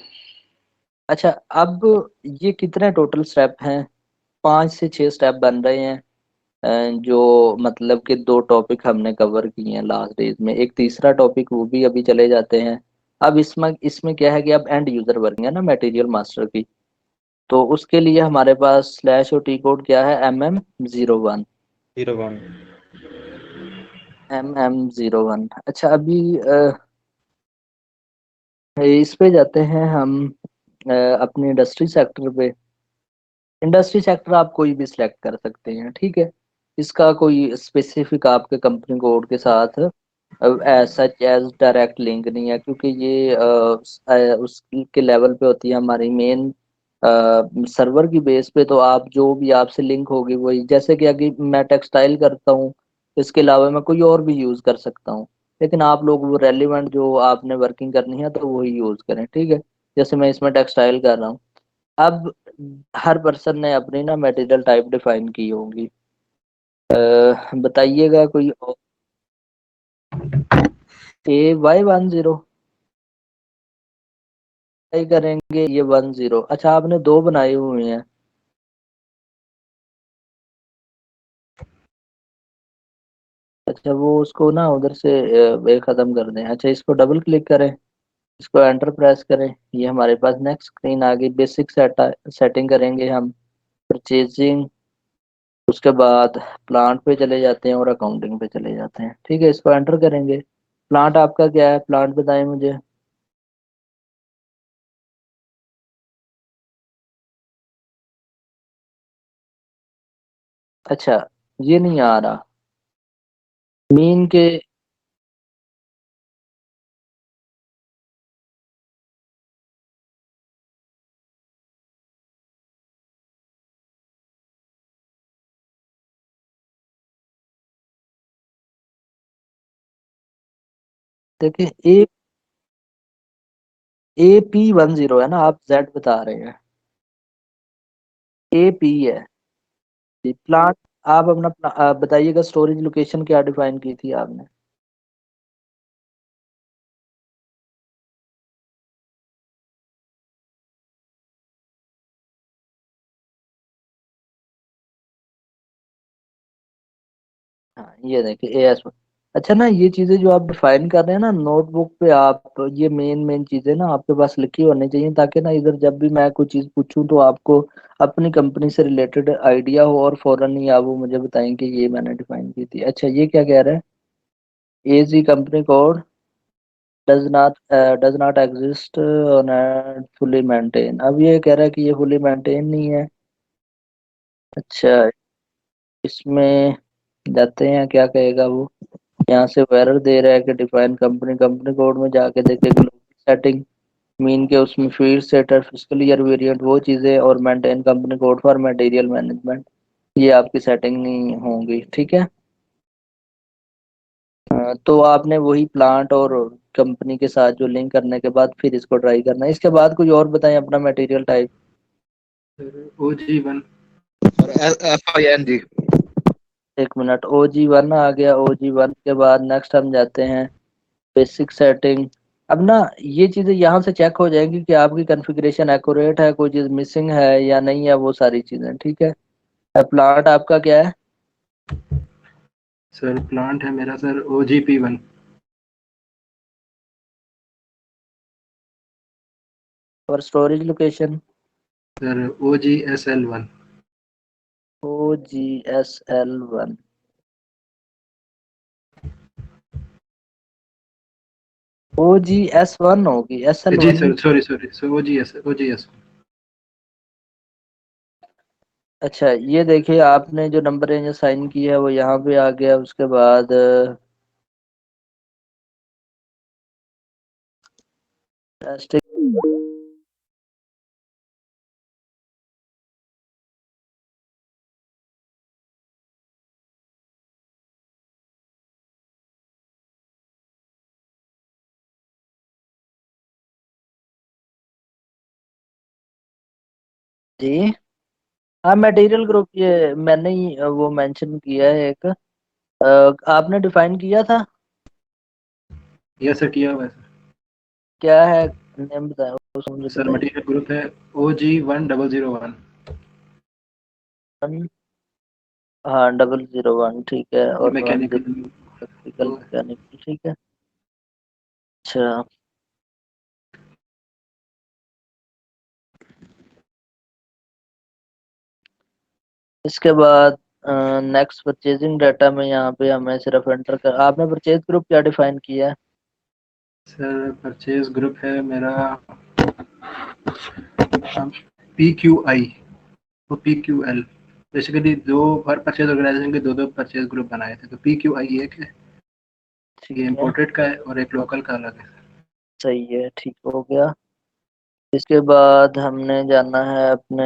अच्छा अब ये कितने टोटल स्टेप हैं, 5 से 6 स्टेप बन रहे हैं। जो मतलब कि 2 टॉपिक हमने कवर किए हैं लास्ट डेज में, एक तीसरा टॉपिक वो भी अभी चले जाते हैं। अब इसमें क्या है कि अब एंड यूजर वर्किंग है ना मटेरियल मास्टर की, तो उसके लिए हमारे पास स्लैश और टी कोड क्या है MM01। 01। MM01 अच्छा अभी इस पे जाते हैं हम अपने इंडस्ट्री सेक्टर पे। इंडस्ट्री सेक्टर आप कोई भी सिलेक्ट कर सकते हैं, ठीक है। इसका कोई स्पेसिफिक आपके कंपनी कोड के साथ सच एज डायरेक्ट लिंक नहीं है, क्योंकि ये उसके लेवल पे होती है हमारी मेन सर्वर की बेस पे। तो आप जो भी आपसे लिंक होगी वही, जैसे कि अगर मैं टेक्सटाइल करता हूँ इसके अलावा मैं कोई और भी यूज़ कर सकता हूँ, लेकिन आप लोग वो रेलिवेंट जो आपने वर्किंग करनी है तो वही यूज़ करें, ठीक है। जैसे मैं इसमें टेक्सटाइल कर रहा हूँ। अब हर पर्सन ने अपनी ना मटेरियल टाइप डिफाइन की होगी। बताइएगा कोई और। AY10 करेंगे ये 10। अच्छा आपने 2 बनाए हुए हैं। अच्छा वो उसको ना उधर से वे खत्म कर दें। अच्छा इसको डबल क्लिक करें, इसको एंटर प्रेस करें, ये हमारे पास नेक्स्ट स्क्रीन आ गई। बेसिक सेटिंग करेंगे हम, परचेजिंग, उसके बाद प्लांट पे चले जाते हैं और अकाउंटिंग पे चले जाते हैं। ठीक है, इसको एंटर करेंगे। प्लांट आपका क्या है, प्लांट बताएं मुझे। अच्छा ये नहीं आ रहा मीन के। देखिए AP10 है ना, आप जेड बता रहे हैं, AP है जी। प्लांट आप अपना बताइएगा, स्टोरेज लोकेशन क्या डिफाइन की थी आपने। हाँ ये देखिए AS। अच्छा ना, ये चीजें जो आप डिफाइन कर रहे हैं ना नोटबुक पे, आप ये मेन मेन चीजें ना आपके पास लिखी होनी चाहिए, ताकि ना इधर जब भी मैं कोई चीज पूछूं तो आपको अपनी कंपनी से रिलेटेड आइडिया हो और फौरन ही आप वो मुझे बताएं कि ये मैंने डिफाइन की थी। अच्छा ये क्या कह रहा है, AG company code does not exist not fully maintain. अब ये कह रहा है कि ये फुली मेंटेन नहीं है। अच्छा इसमें जाते हैं, क्या कहेगा वो, यहाँ से एरर दे रहा है कि डिफाइन कंपनी, कंपनी कोड में जाके देखे ग्लोबल सेटिंग, मीन के उसमें field setter, physical year variant, वो चीज़ें, और maintain company code for material management, ये आपकी सेटिंग नहीं होंगी। ठीक है, तो आपने वही प्लांट और कंपनी के साथ जो लिंक करने के बाद फिर इसको ट्राई करना है। इसके बाद कोई और बताएं अपना मटेरियल टाइप। Sir OG1। और FIN जी। एक मिनट, OG1 आ गया। OG1 के बाद नेक्स्ट हम जाते हैं बेसिक सेटिंग। अब ना ये चीजें यहाँ से चेक हो जाएंगी कि आपकी कॉन्फ़िगरेशन एक्यूरेट है, कोई चीज मिसिंग है या नहीं है, वो सारी चीजें। ठीक है, प्लांट आपका क्या है, सर प्लांट है मेरा सर OGP1। और storage location sir OGSL1। OGSL1। OGS1 होगी, S L G one sir, sorry sorry sir, OGS। अच्छा ये देखिए, आपने जो नंबर रेंज साइन की है वो यहाँ पे आ गया। उसके बाद जी हाँ, मटेरियल ग्रुप ये मैंने ही वो मेंशन किया है एक, आपने डिफाइन किया था। यस सर, किया हुआ है सर। क्या है, नेम बताएं, उसको मुझे सर बताइए। मटेरियल ग्रुप है OG1001। हाँ 001, ठीक है, ये और मैकेनिकल। इलेक्ट्रिकल मैकेनिकल, ठीक है। अच्छा इसके बाद नेक्स्ट परचेजिंग डाटा में यहाँ पे हमें सिर्फ एंटर कर, आपने परचेज ग्रुप क्या डिफाइन किया है। सर परचेज ग्रुप है मेरा PQI और PQL। बेसिकली दो, हर परचेज ऑर्गेनाइजेशन के दो दो परचेज ग्रुप बनाए थे, तो PQI एक है, ठीक ये है, इम्पोर्टेड का है, और एक लोकल का अलग है। सही है, ठीक हो गया। इसके बाद हमने जाना है अपने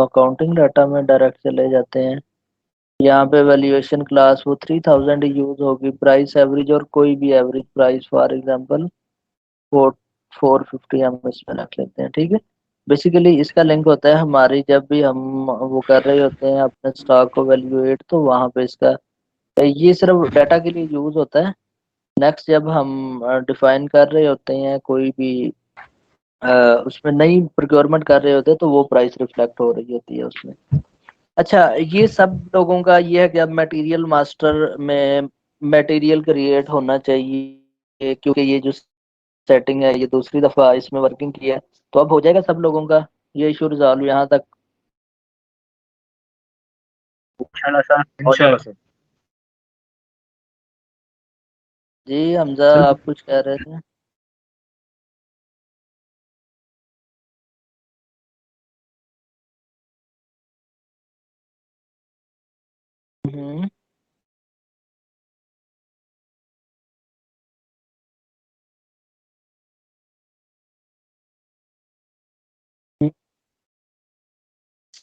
अकाउंटिंग डाटा में, डायरेक्ट चले जाते हैं। यहाँ पे वैल्यूएशन क्लास वो 3000 यूज होगी। प्राइस एवरेज और कोई भी एवरेज प्राइस, फॉर एग्जांपल 450 हम इसमें रख लेते हैं। ठीक है, बेसिकली इसका लिंक होता है हमारी, जब भी हम वो कर रहे होते हैं अपने स्टॉक को वैल्यूएट, तो वहाँ पे इसका, ये सिर्फ डाटा के लिए यूज होता है। नेक्स्ट जब हम डिफाइन कर रहे होते हैं कोई भी उसमें नई प्रोक्योरमेंट कर रहे होते हैं, तो वो प्राइस रिफ्लेक्ट हो रही होती है उसमें। अच्छा ये सब लोगों का ये है कि अब मटेरियल मास्टर में मटेरियल क्रिएट होना चाहिए, क्योंकि ये जो सेटिंग है ये दूसरी दफा इसमें वर्किंग की है, तो अब हो जाएगा सब लोगों का ये इशू रिजॉल्व यहाँ तक। इंशाल्लाह सर, हो इंशाल्लाह जाएगा। सर। जी हमजा सर आप कुछ कह रहे थे? हम्म।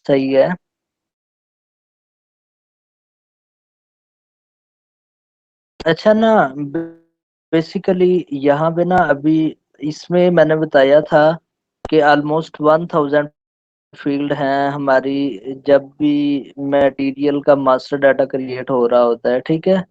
सही है। अच्छा ना, बेसिकली यहाँ पे ना अभी इसमें मैंने बताया था कि ऑलमोस्ट 1000 फील्ड हैं हमारी, जब भी मटेरियल का मास्टर डाटा क्रिएट हो रहा होता है, ठीक है।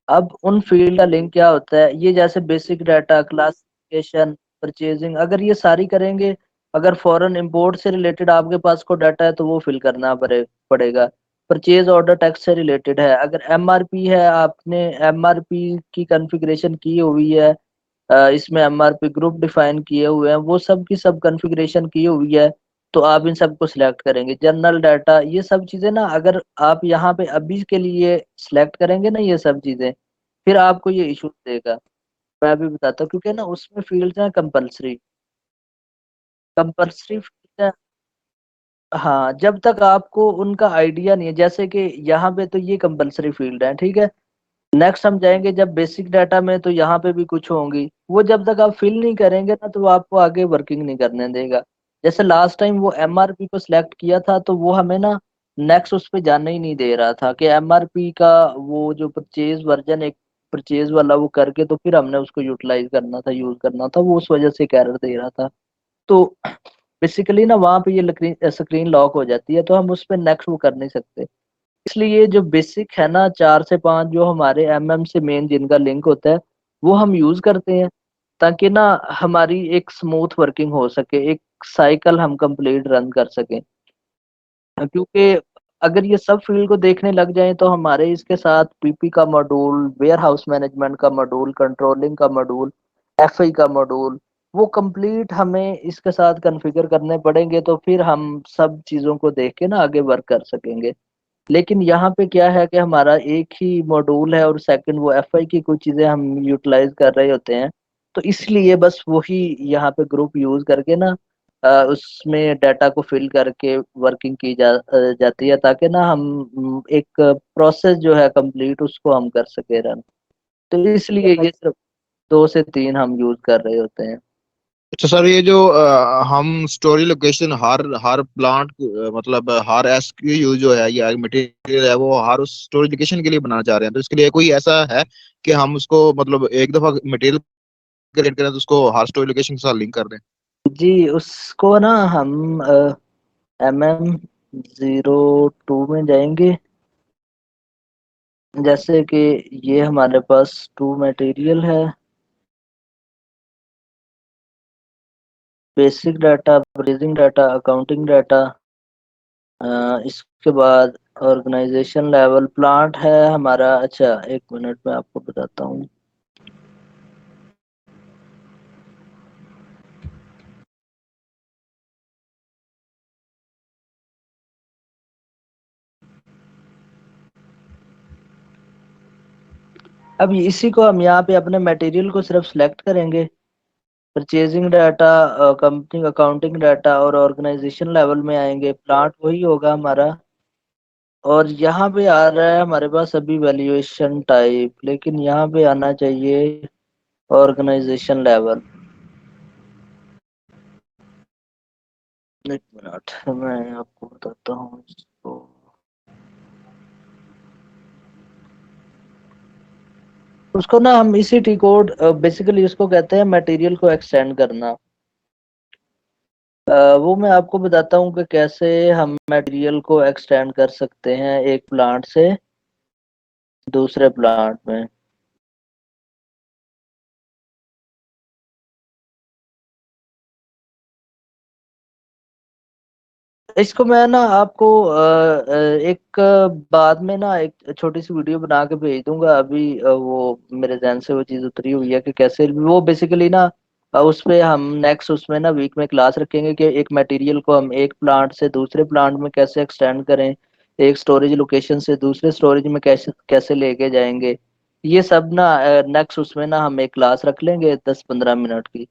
अब उन फील्ड का लिंक क्या होता है, ये जैसे बेसिक डाटा, क्लासिफिकेशन, परचेजिंग, अगर ये सारी करेंगे, अगर फॉरेन इंपोर्ट से रिलेटेड आपके पास को डाटा है तो वो फिल करना पड़ेगा। परचेज ऑर्डर टैक्स से रिलेटेड है, अगर एमआरपी है, आपने एमआरपी की कॉन्फ़िगरेशन की हुई है, इसमें एमआरपी ग्रुप डिफाइन किए हुए हैं, वो सब की सब कॉन्फ़िगरेशन की हुई है, तो आप इन सबको सिलेक्ट करेंगे। जनरल डाटा, ये सब चीजें ना अगर आप यहाँ पे अभी के लिए सिलेक्ट करेंगे ना ये सब चीजें, फिर आपको ये इशू देगा। मैं अभी बताता हूँ, क्योंकि ना उसमें फील्ड है कंपलसरी, कंपलसरी फील्ड है। हाँ, जब तक आपको उनका आइडिया नहीं है, जैसे कि यहाँ पे तो ये कंपलसरी फील्ड है, ठीक है। नेक्स्ट हम जाएंगे जब बेसिक डाटा में, तो यहाँ पे भी कुछ होंगी, वो जब तक आप फिल नहीं करेंगे ना तो वो आपको आगे वर्किंग नहीं करने देगा। जैसे लास्ट टाइम वो एमआरपी को सिलेक्ट किया था, तो वो हमें ना नेक्स्ट उस पे जाने ही नहीं दे रहा था कि एमआरपी का वो जो परचेज वर्जन एक परचेज वाला वो करके तो फिर हमने उसको यूटिलाइज करना था, यूज करना था, वो उस वजह से एरर दे रहा था। तो बेसिकली ना वहाँ पे ये स्क्रीन लॉक हो जाती है, तो हम उस पर नेक्स्ट वो कर नहीं सकते। इसलिए जो बेसिक है ना, 4 से 5 जो हमारे एमएम से मेन जिनका लिंक होता है, वो हम यूज करते हैं, ताकि ना हमारी एक स्मूथ वर्किंग हो सके, एक साइकिल हम कंप्लीट रन कर सकें। क्योंकि अगर ये सब फील्ड को देखने लग जाएं तो हमारे इसके साथ पीपी का मॉड्यूल, वेयर हाउस मैनेजमेंट का मॉड्यूल, कंट्रोलिंग का मॉड्यूल, एफआई का मॉड्यूल, वो कंप्लीट हमें इसके साथ कॉन्फ़िगर करने पड़ेंगे, तो फिर हम सब चीज़ों को देख के ना आगे वर्क कर सकेंगे। लेकिन यहाँ पे क्या है कि हमारा एक ही मॉड्यूल है और सेकंड वो एफआई की कुछ चीजें हम यूटिलाइज कर रहे होते हैं, तो इसलिए बस वही यहाँ पे ग्रुप यूज करके ना उसमें डाटा को फिल करके वर्किंग की जाती है, ताकि ना हम एक प्रोसेस जो है कंप्लीट उसको हम कर सके रन। तो इसलिए ये सब 2 से 3 हम यूज कर रहे होते हैं। अच्छा सर, ये जो हम स्टोरी लोकेशन हर हर प्लांट मतलब हर एसक्यू जो है या मटेरियल है वो हर उस स्टोरी लोकेशन के लिए बनाना चाह रहे हैं, तो इसके लिए कोई ऐसा है कि हम उसको मतलब एक दफा मटेरियल क्रिएट करें तो उसको हर स्टोरी लोकेशन के साथ लिंक कर दें? जी, उसको ना हम MM02 में जाएंगे। जैसे कि ये हमारे पास 2 मटेरियल है, basic data, bridging data, accounting data, इसके बाद ऑर्गेनाइजेशन लेवल प्लांट है हमारा। अच्छा, एक मिनट में आपको बताता हूँ। अब इसी को हम यहाँ पे अपने मटेरियल को सिर्फ सिलेक्ट करेंगे, purchasing data, company accounting data और ऑर्गेनाइजेशन लेवल में आएंगे, प्लांट वही होगा हमारा। और यहाँ पे आ रहा है हमारे पास अभी वैल्यूएशन टाइप, लेकिन यहाँ पे आना चाहिए ऑर्गेनाइजेशन लेवल। एक मिनट मैं आपको बताता हूँ इसको। उसको ना हम इसी टी कोड, बेसिकली इसको कहते हैं मटेरियल को एक्सटेंड करना। वो मैं आपको बताता हूँ कि कैसे हम मटेरियल को एक्सटेंड कर सकते हैं एक प्लांट से दूसरे प्लांट में। इसको मैं ना आपको एक बाद में ना एक छोटी सी वीडियो बना के भेज दूंगा। अभी वो मेरे ध्यान से वो चीज़ उतरी हुई है कि कैसे वो बेसिकली ना उस पे हम नेक्स्ट उसमें ना वीक में क्लास रखेंगे कि एक मटेरियल को हम एक प्लांट से दूसरे प्लांट में कैसे एक्सटेंड करें, एक स्टोरेज लोकेशन से दूसरे स्टोरेज में कैसे कैसे लेके जाएंगे। ये सब ना नेक्स्ट उसमें ना हम एक क्लास रख लेंगे 10-15 मिनट की।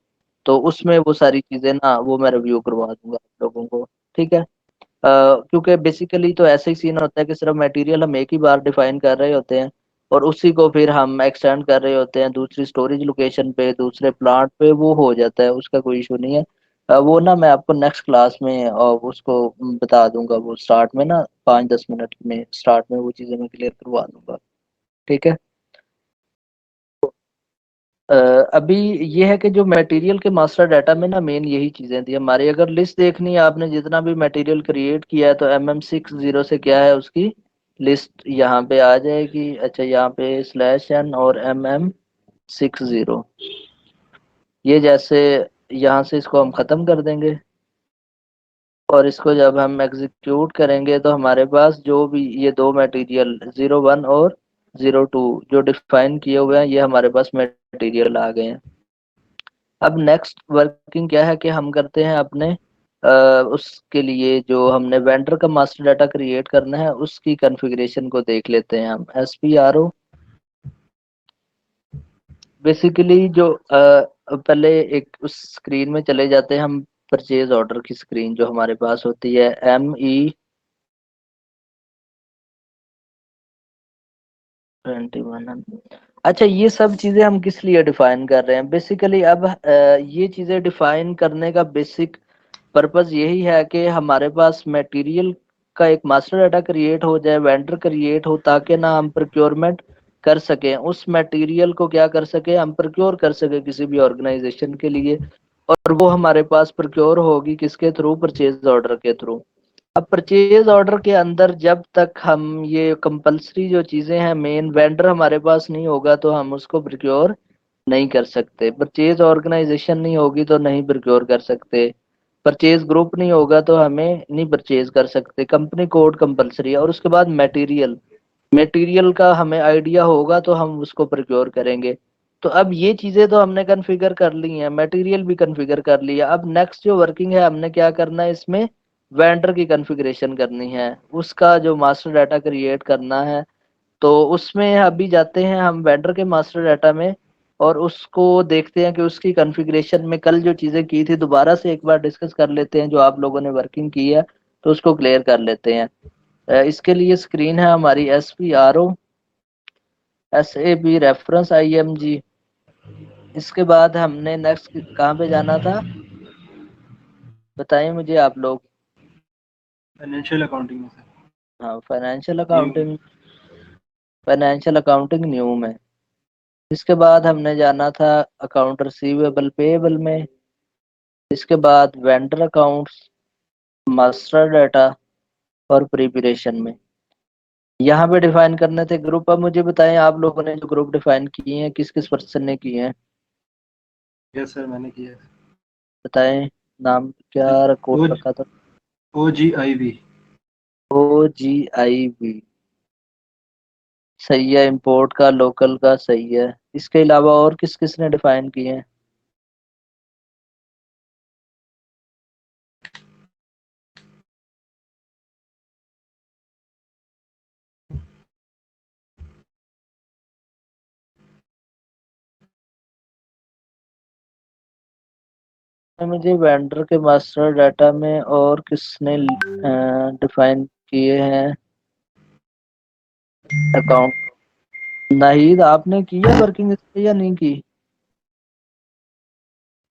तो उसमें वो सारी चीजें ना वो मैं रिव्यू करवा दूंगा आप लोगों को। ठीक है। क्योंकि बेसिकली तो ऐसे ही सीन होता है कि सिर्फ मटेरियल हम एक ही बार डिफाइन कर रहे होते हैं और उसी को फिर हम एक्सटेंड कर रहे होते हैं दूसरी स्टोरेज लोकेशन पे दूसरे प्लांट पे, वो हो जाता है, उसका कोई इशू नहीं है। वो ना मैं आपको नेक्स्ट क्लास में उसको बता दूंगा, वो स्टार्ट में ना 5-10 मिनट में स्टार्ट में वो चीज़ें मैं क्लियर करवा दूंगा। ठीक है। अ, अभी ये है कि जो मटेरियल के मास्टर डाटा में ना मेन यही चीजें थी हमारी। अगर लिस्ट देखनी है आपने जितना भी मटेरियल क्रिएट किया है तो MM60 से क्या है उसकी लिस्ट यहाँ पे आ जाएगी। अच्छा, यहाँ पे /n और MM60, ये जैसे यहाँ से इसको हम खत्म कर देंगे और इसको जब हम एग्जीक्यूट करेंगे तो हमारे पास जो भी ये दो मटेरियल 01 और 02 जो डिफाइन किए हुए हैं ये हमारे पास मटेरियल आ गए हैं। अब नेक्स्ट वर्किंग क्या है कि हम करते हैं अपने उसके लिए जो हमने वेंडर का मास्टर डाटा क्रिएट करना है उसकी कॉन्फ़िगरेशन को देख लेते हैं हम। SPRO बेसिकली जो पहले एक उस स्क्रीन में चले जाते हैं हम, परचेज ऑर्डर की स्क्रीन जो हमारे पास होती है ME21। अच्छा, ये सब चीजें हम किस लिए डिफाइन कर रहे हैं बेसिकली। अब ये चीजें डिफाइन करने का बेसिक पर्पस यही है कि हमारे पास मटेरियल का एक मास्टर डाटा क्रिएट हो जाए, वेंडर क्रिएट हो, ताकि ना हम प्रोक्योरमेंट कर सकें उस मटेरियल को, क्या कर सके हम प्रोक्योर कर सके किसी भी ऑर्गेनाइजेशन के लिए। और वो हमारे पास प्रोक्योर होगी किसके थ्रू, परचेज ऑर्डर के थ्रू। अब परचेज ऑर्डर के अंदर जब तक हम ये कंपलसरी जो चीजें हैं, मेन वेंडर हमारे पास नहीं होगा तो हम उसको प्रोक्योर नहीं कर सकते। परचेज ऑर्गेनाइजेशन नहीं होगी तो नहीं प्रोक्योर कर सकते। परचेज ग्रुप नहीं होगा तो हमें नहीं परचेज कर सकते। कंपनी कोड कंपलसरी है। और उसके बाद मटेरियल, मटेरियल का हमें आइडिया होगा तो हम उसको प्रोक्योर करेंगे। तो अब ये चीजें तो हमने कॉन्फ़िगर कर ली हैं, मटेरियल भी कॉन्फ़िगर कर लिया। अब नेक्स्ट जो वर्किंग है हमने क्या करना है इसमें, वेंडर की कॉन्फ़िगरेशन करनी है, उसका जो मास्टर डाटा क्रिएट करना है। तो उसमें अभी जाते हैं हम वेंडर के मास्टर डाटा में और उसको देखते हैं कि उसकी कॉन्फ़िगरेशन में कल जो चीज़ें की थी दोबारा से एक बार डिस्कस कर लेते हैं, जो आप लोगों ने वर्किंग की है तो उसको क्लियर कर लेते हैं। इसके लिए स्क्रीन है हमारी SPRO SAB रेफरेंस IMG। इसके बाद हमने नेक्स्ट कहाँ पे जाना था बताइए मुझे आप लोग। फाइनेंशियल अकाउंटिंग में सर, हाँ, फाइनेंशियल न्यू में। अकाउंटिंग, फाइनेंशियल अकाउंटिंग न्यू में। इसके बाद हमने जाना था अकाउंट रिसीवेबल पेएबल में। इसके बाद वेंडर अकाउंट्स, मास्टर डाटा और प्रिपरेशन में। यहाँ पे डिफाइन करने थे ग्रुप। अब मुझे बताएं आप लोगों ने जो ग्रुप डिफाइन किए हैं किस किस पर्सन ने किए हैं यस सर, मैंने किया है। बताएं। नाम क्या ओ रिकॉर्ड रखा था? OGIV। OGIV सही है। इंपोर्ट का, लोकल का सही है। इसके अलावा और किस किस ने डिफाइन किए हैं? मुझे वेंडर के मास्टर डाटा में और किसने डिफाइन किए हैं अकाउंट? नाहिद, आपने किया वर्किंग इस पे या नहीं की?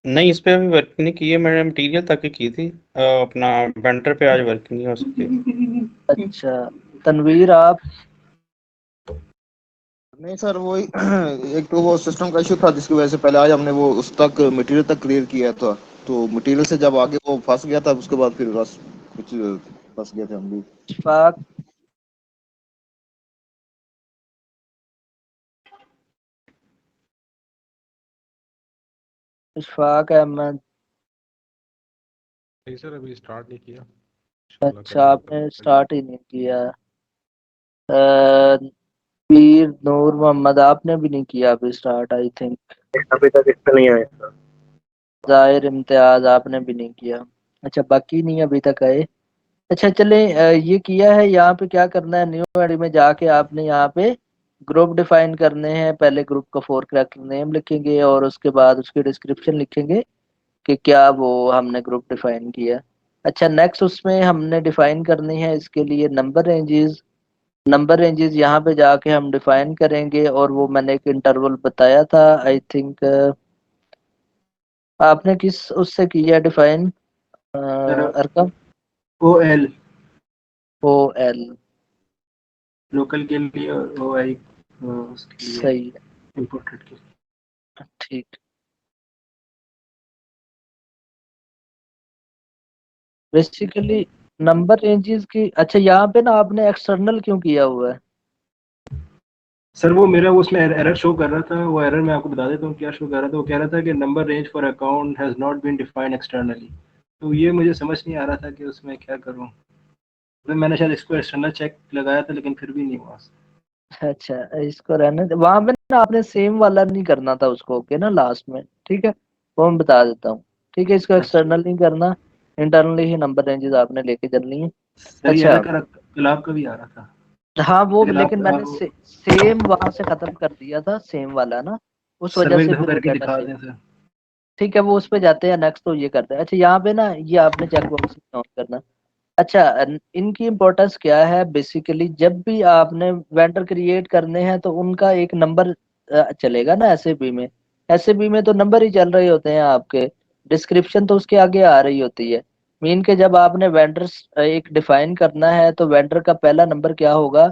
नहीं, इस पे अभी वर्क नहीं की है, मैंने मटेरियल तक ही की थी। अपना वेंडर पे आज वर्किंग नहीं हो सकती। अच्छा, तनवीर आप? नहीं सर, वही एक तो वो सिस्टम का इशू था जिसकी वजह से पहले आज हमने वो उस तक मटेरियल तक क्लियर किया था। तो मटेरियल से जब आगे वो फंस गया था उसके बाद फिर बस कुछ फंस गए थे हम भी। इशफाक? इशफाक अहमद? नहीं सर, अभी स्टार्ट नहीं किया, अच्छा आपने स्टार्ट ही नहीं किया। पीर नूर मोहम्मद आपने भी नहीं किया अभी स्टार्ट आई थिंक। अभी तक इस पे नहीं आया सर। जाहिर इम्तियाज आपने भी नहीं किया। अच्छा बाकी नहीं अभी तक आए। अच्छा चले ये किया है। यहाँ पे क्या करना है, न्यू आईडी में जाके आपने यहाँ पे ग्रुप डिफाइन करने हैं। पहले ग्रुप का 4 कैरेक्टर नेम लिखेंगे और उसके बाद उसकी डिस्क्रिप्शन लिखेंगे कि क्या वो हमने ग्रुप डिफाइन किया। अच्छा नेक्स्ट उसमें हमने डिफाइन करनी है इसके लिए नंबर रेंजेस। नंबर रेंजेस यहाँ पे जाके हम डिफाइन करेंगे और वो मैंने एक इंटरवल बताया था आई थिंक। आपने किस उससे किया डिफाइन सर अरकम? OL O L. लोकल के लिए और OI उसके लिए सही है, इम्पोर्टेड के लिए। ठीक। बेसिकली नंबर रेंजेस की। अच्छा यहाँ पे ना आपने एक्सटर्नल क्यों किया हुआ है? सर वो मेरा उसमें एरर शो कर रहा था। वो एरर मैं आपको बता देता हूँ क्या शो कर रहा था। वो कह रहा था कि number range for account has not been defined externally. तो ये मुझे समझ नहीं आ रहा था कि उसमें क्या करूँ। तो मैंने शायद इसको एक्सटर्नल चेक लगाया था लेकिन फिर भी नहीं हुआ। अच्छा इसको रहने दे। वहां पे ना आपने सेम वाला नहीं करना था उसको, ओके ना लास्ट में, ठीक है वो मैं बता देता हूँ। ठीक है इसको अच्छा एक्सटर्नल नहीं करना, इंटरनली ही नंबर रेंजेस आपने लेके चलनी है। सर ये अच्छा एरर का गुलाब का भी आ रहा था। हाँ वो गुलाब लेकिन का मैंने सेम वहां से खत्म कर दिया था, सेम वाला ना, उस सर वजह वो एक से दफ़ा फिर वो करके डाटा दिखा सेम। दें सर। ठीक है वो उस पे जाते हैं नेक्स्ट, तो ये करते हैं। अच्छा यहाँ पे ना ये आपने चेक बॉक्स काउंट करना। अच्छा इनकी इम्पोर्टेंस क्या है, बेसिकली जब भी आपने वेंडर क्रिएट करने हैं तो उनका एक नंबर चलेगा ना एसएबी में। एसएबी में तो नंबर ही चल रहे होते हैं आपके, डिस्क्रिप्शन तो उसके आगे आ रही होती है। मीन के जब आपने वेंडर एक डिफाइन करना है तो वेंडर का पहला नंबर क्या होगा,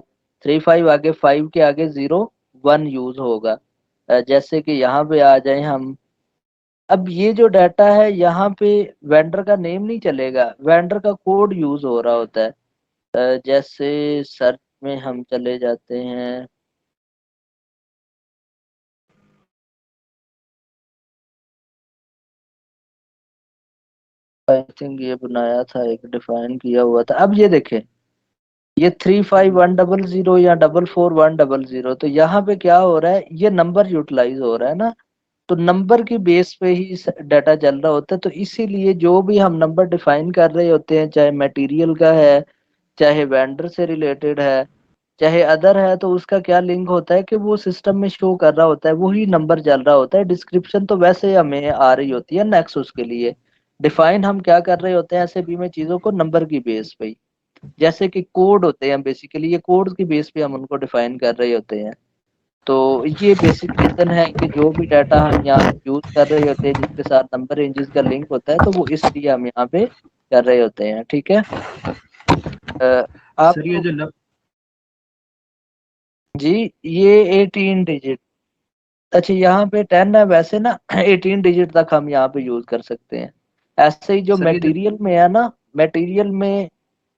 3 5 आगे 5 के आगे 0 1 यूज होगा। जैसे कि यहाँ पे आ जाए हम। अब ये जो डाटा है यहाँ पे वेंडर का नेम नहीं चलेगा, वेंडर का कोड यूज हो रहा होता है। जैसे सर्च में हम चले जाते हैं। आई थिंक ये बनाया था, एक डिफाइन किया हुआ था। अब ये देखें ये 3 5 1 0 0 या 4 4 1 0 0, तो यहाँ पे क्या हो रहा है, ये नंबर यूटिलाइज हो रहा है ना। तो नंबर की बेस पे ही डाटा चल रहा होता है। तो इसीलिए जो भी हम नंबर डिफाइन कर रहे होते हैं, चाहे मटेरियल का है, चाहे वेंडर से रिलेटेड है, चाहे अदर है, तो उसका क्या लिंक होता है कि वो सिस्टम में शो कर रहा होता है, वही नंबर चल रहा होता है। डिस्क्रिप्शन तो वैसे हमें आ रही होती है नेक्स्ट उसके लिए। डिफाइन हम क्या कर रहे होते हैं ऐसे भी में चीजों को नंबर की बेस पे ही। जैसे कि कोड होते हैं, बेसिकली ये कोड की बेस पे हम उनको डिफाइन कर रहे होते हैं। तो ये बेसिक रीजन है कि जो भी डाटा हम यहाँ यूज कर रहे होते हैं जिसके साथ नंबर रेंजेस का लिंक होता है, तो वो इसलिए हम यहाँ पे कर रहे होते हैं। ठीक है सर ये आपको जो जी ये 18 डिजिट। अच्छा यहाँ पे 10 है वैसे ना, 18 डिजिट तक हम यहाँ पे यूज कर सकते हैं। ऐसे ही जो सर ये जो मटेरियल में है ना, मटेरियल में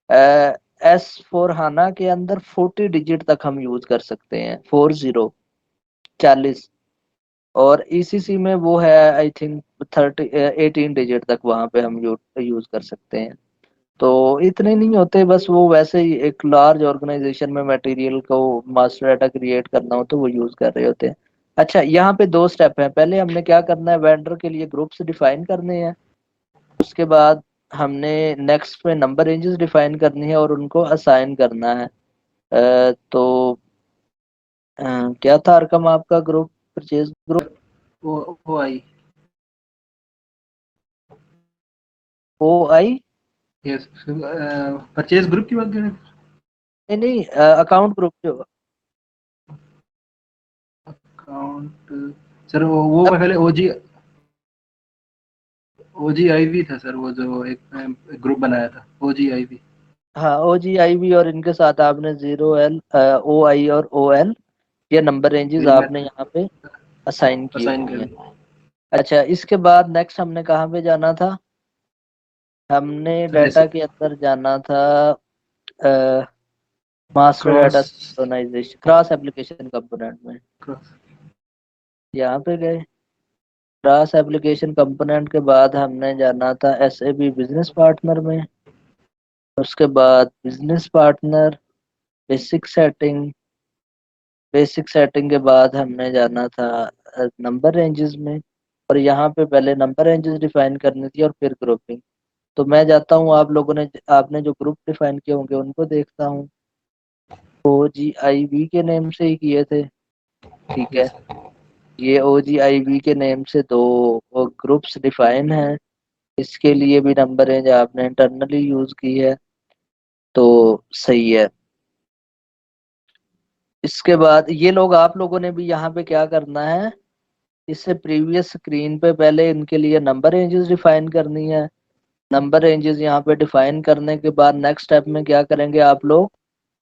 S/4HANA के अंदर 40 डिजिट तक हम यूज कर सकते हैं, 40 और ECC में वो है आई थिंक 18 डिजिट तक वहां पे हम यूज कर सकते हैं। तो इतने नहीं होते, बस वो वैसे ही एक लार्ज ऑर्गेनाइजेशन में मटेरियल को मास्टर डाटा क्रिएट करना हो तो वो यूज कर रहे होते हैं। अच्छा यहाँ पे 2 स्टेप हैं। पहले हमने क्या करना है, वेंडर के लिए ग्रुप्स डिफाइन करने हैं। उसके बाद हमने नेक्स्ट में नंबर रेंजेस डिफाइन करनी है और उनको असाइन करना है। तो क्या था अरकम आपका ग्रुप, परचेज ग्रुप? OI ओ आई यस परचेज ग्रुप की बात कर रहे हैं। नहीं नहीं, अकाउंट ग्रुप जो। अकाउंट सर वो पहले OGIV था सर। वो जो एक ग्रुप बनाया था OGIV। हाँ OGIV और इनके साथ आपने 0L OI और OL ये नंबर रेंजेस जी मैं आपने यहाँ पे असाइन की असाइन हुई कर हैं। दिया। अच्छा इसके बाद नेक्स्ट हमने कहाँ पे जाना था, हमने सर डाटा ऐसे के अंदर जाना था master cross data synchronisation cross application component में। क्रॉस यहाँ पे गए, क्रॉस एप्लीकेशन कंपोनेंट के बाद हमने जाना था SAP बिजनेस पार्टनर में। उसके बाद business partner, basic setting. Basic setting के बाद हमने जाना था नंबर रेंजेस में, और यहाँ पे पहले नंबर रेंजेस डिफाइन करनी थी और फिर ग्रुपिंग। तो मैं जाता हूँ, आप लोगों ने आपने जो ग्रुप डिफाइन किए होंगे उनको देखता हूँ। OGIV के नेम से ही किए थे, ठीक है। Yes sir. ये OGIV के नेम से दो ग्रुप्स डिफाइन हैं। इसके लिए भी नंबर रेंज आपने इंटरनली यूज की है, तो सही है। इसके बाद ये लोग, आप लोगों ने भी यहाँ पे क्या करना है, इससे प्रीवियस स्क्रीन पे पहले इनके लिए नंबर रेंजेस डिफाइन करनी है। नंबर रेंजेस यहाँ पे डिफाइन करने के बाद नेक्स्ट स्टेप में क्या करेंगे आप लोग,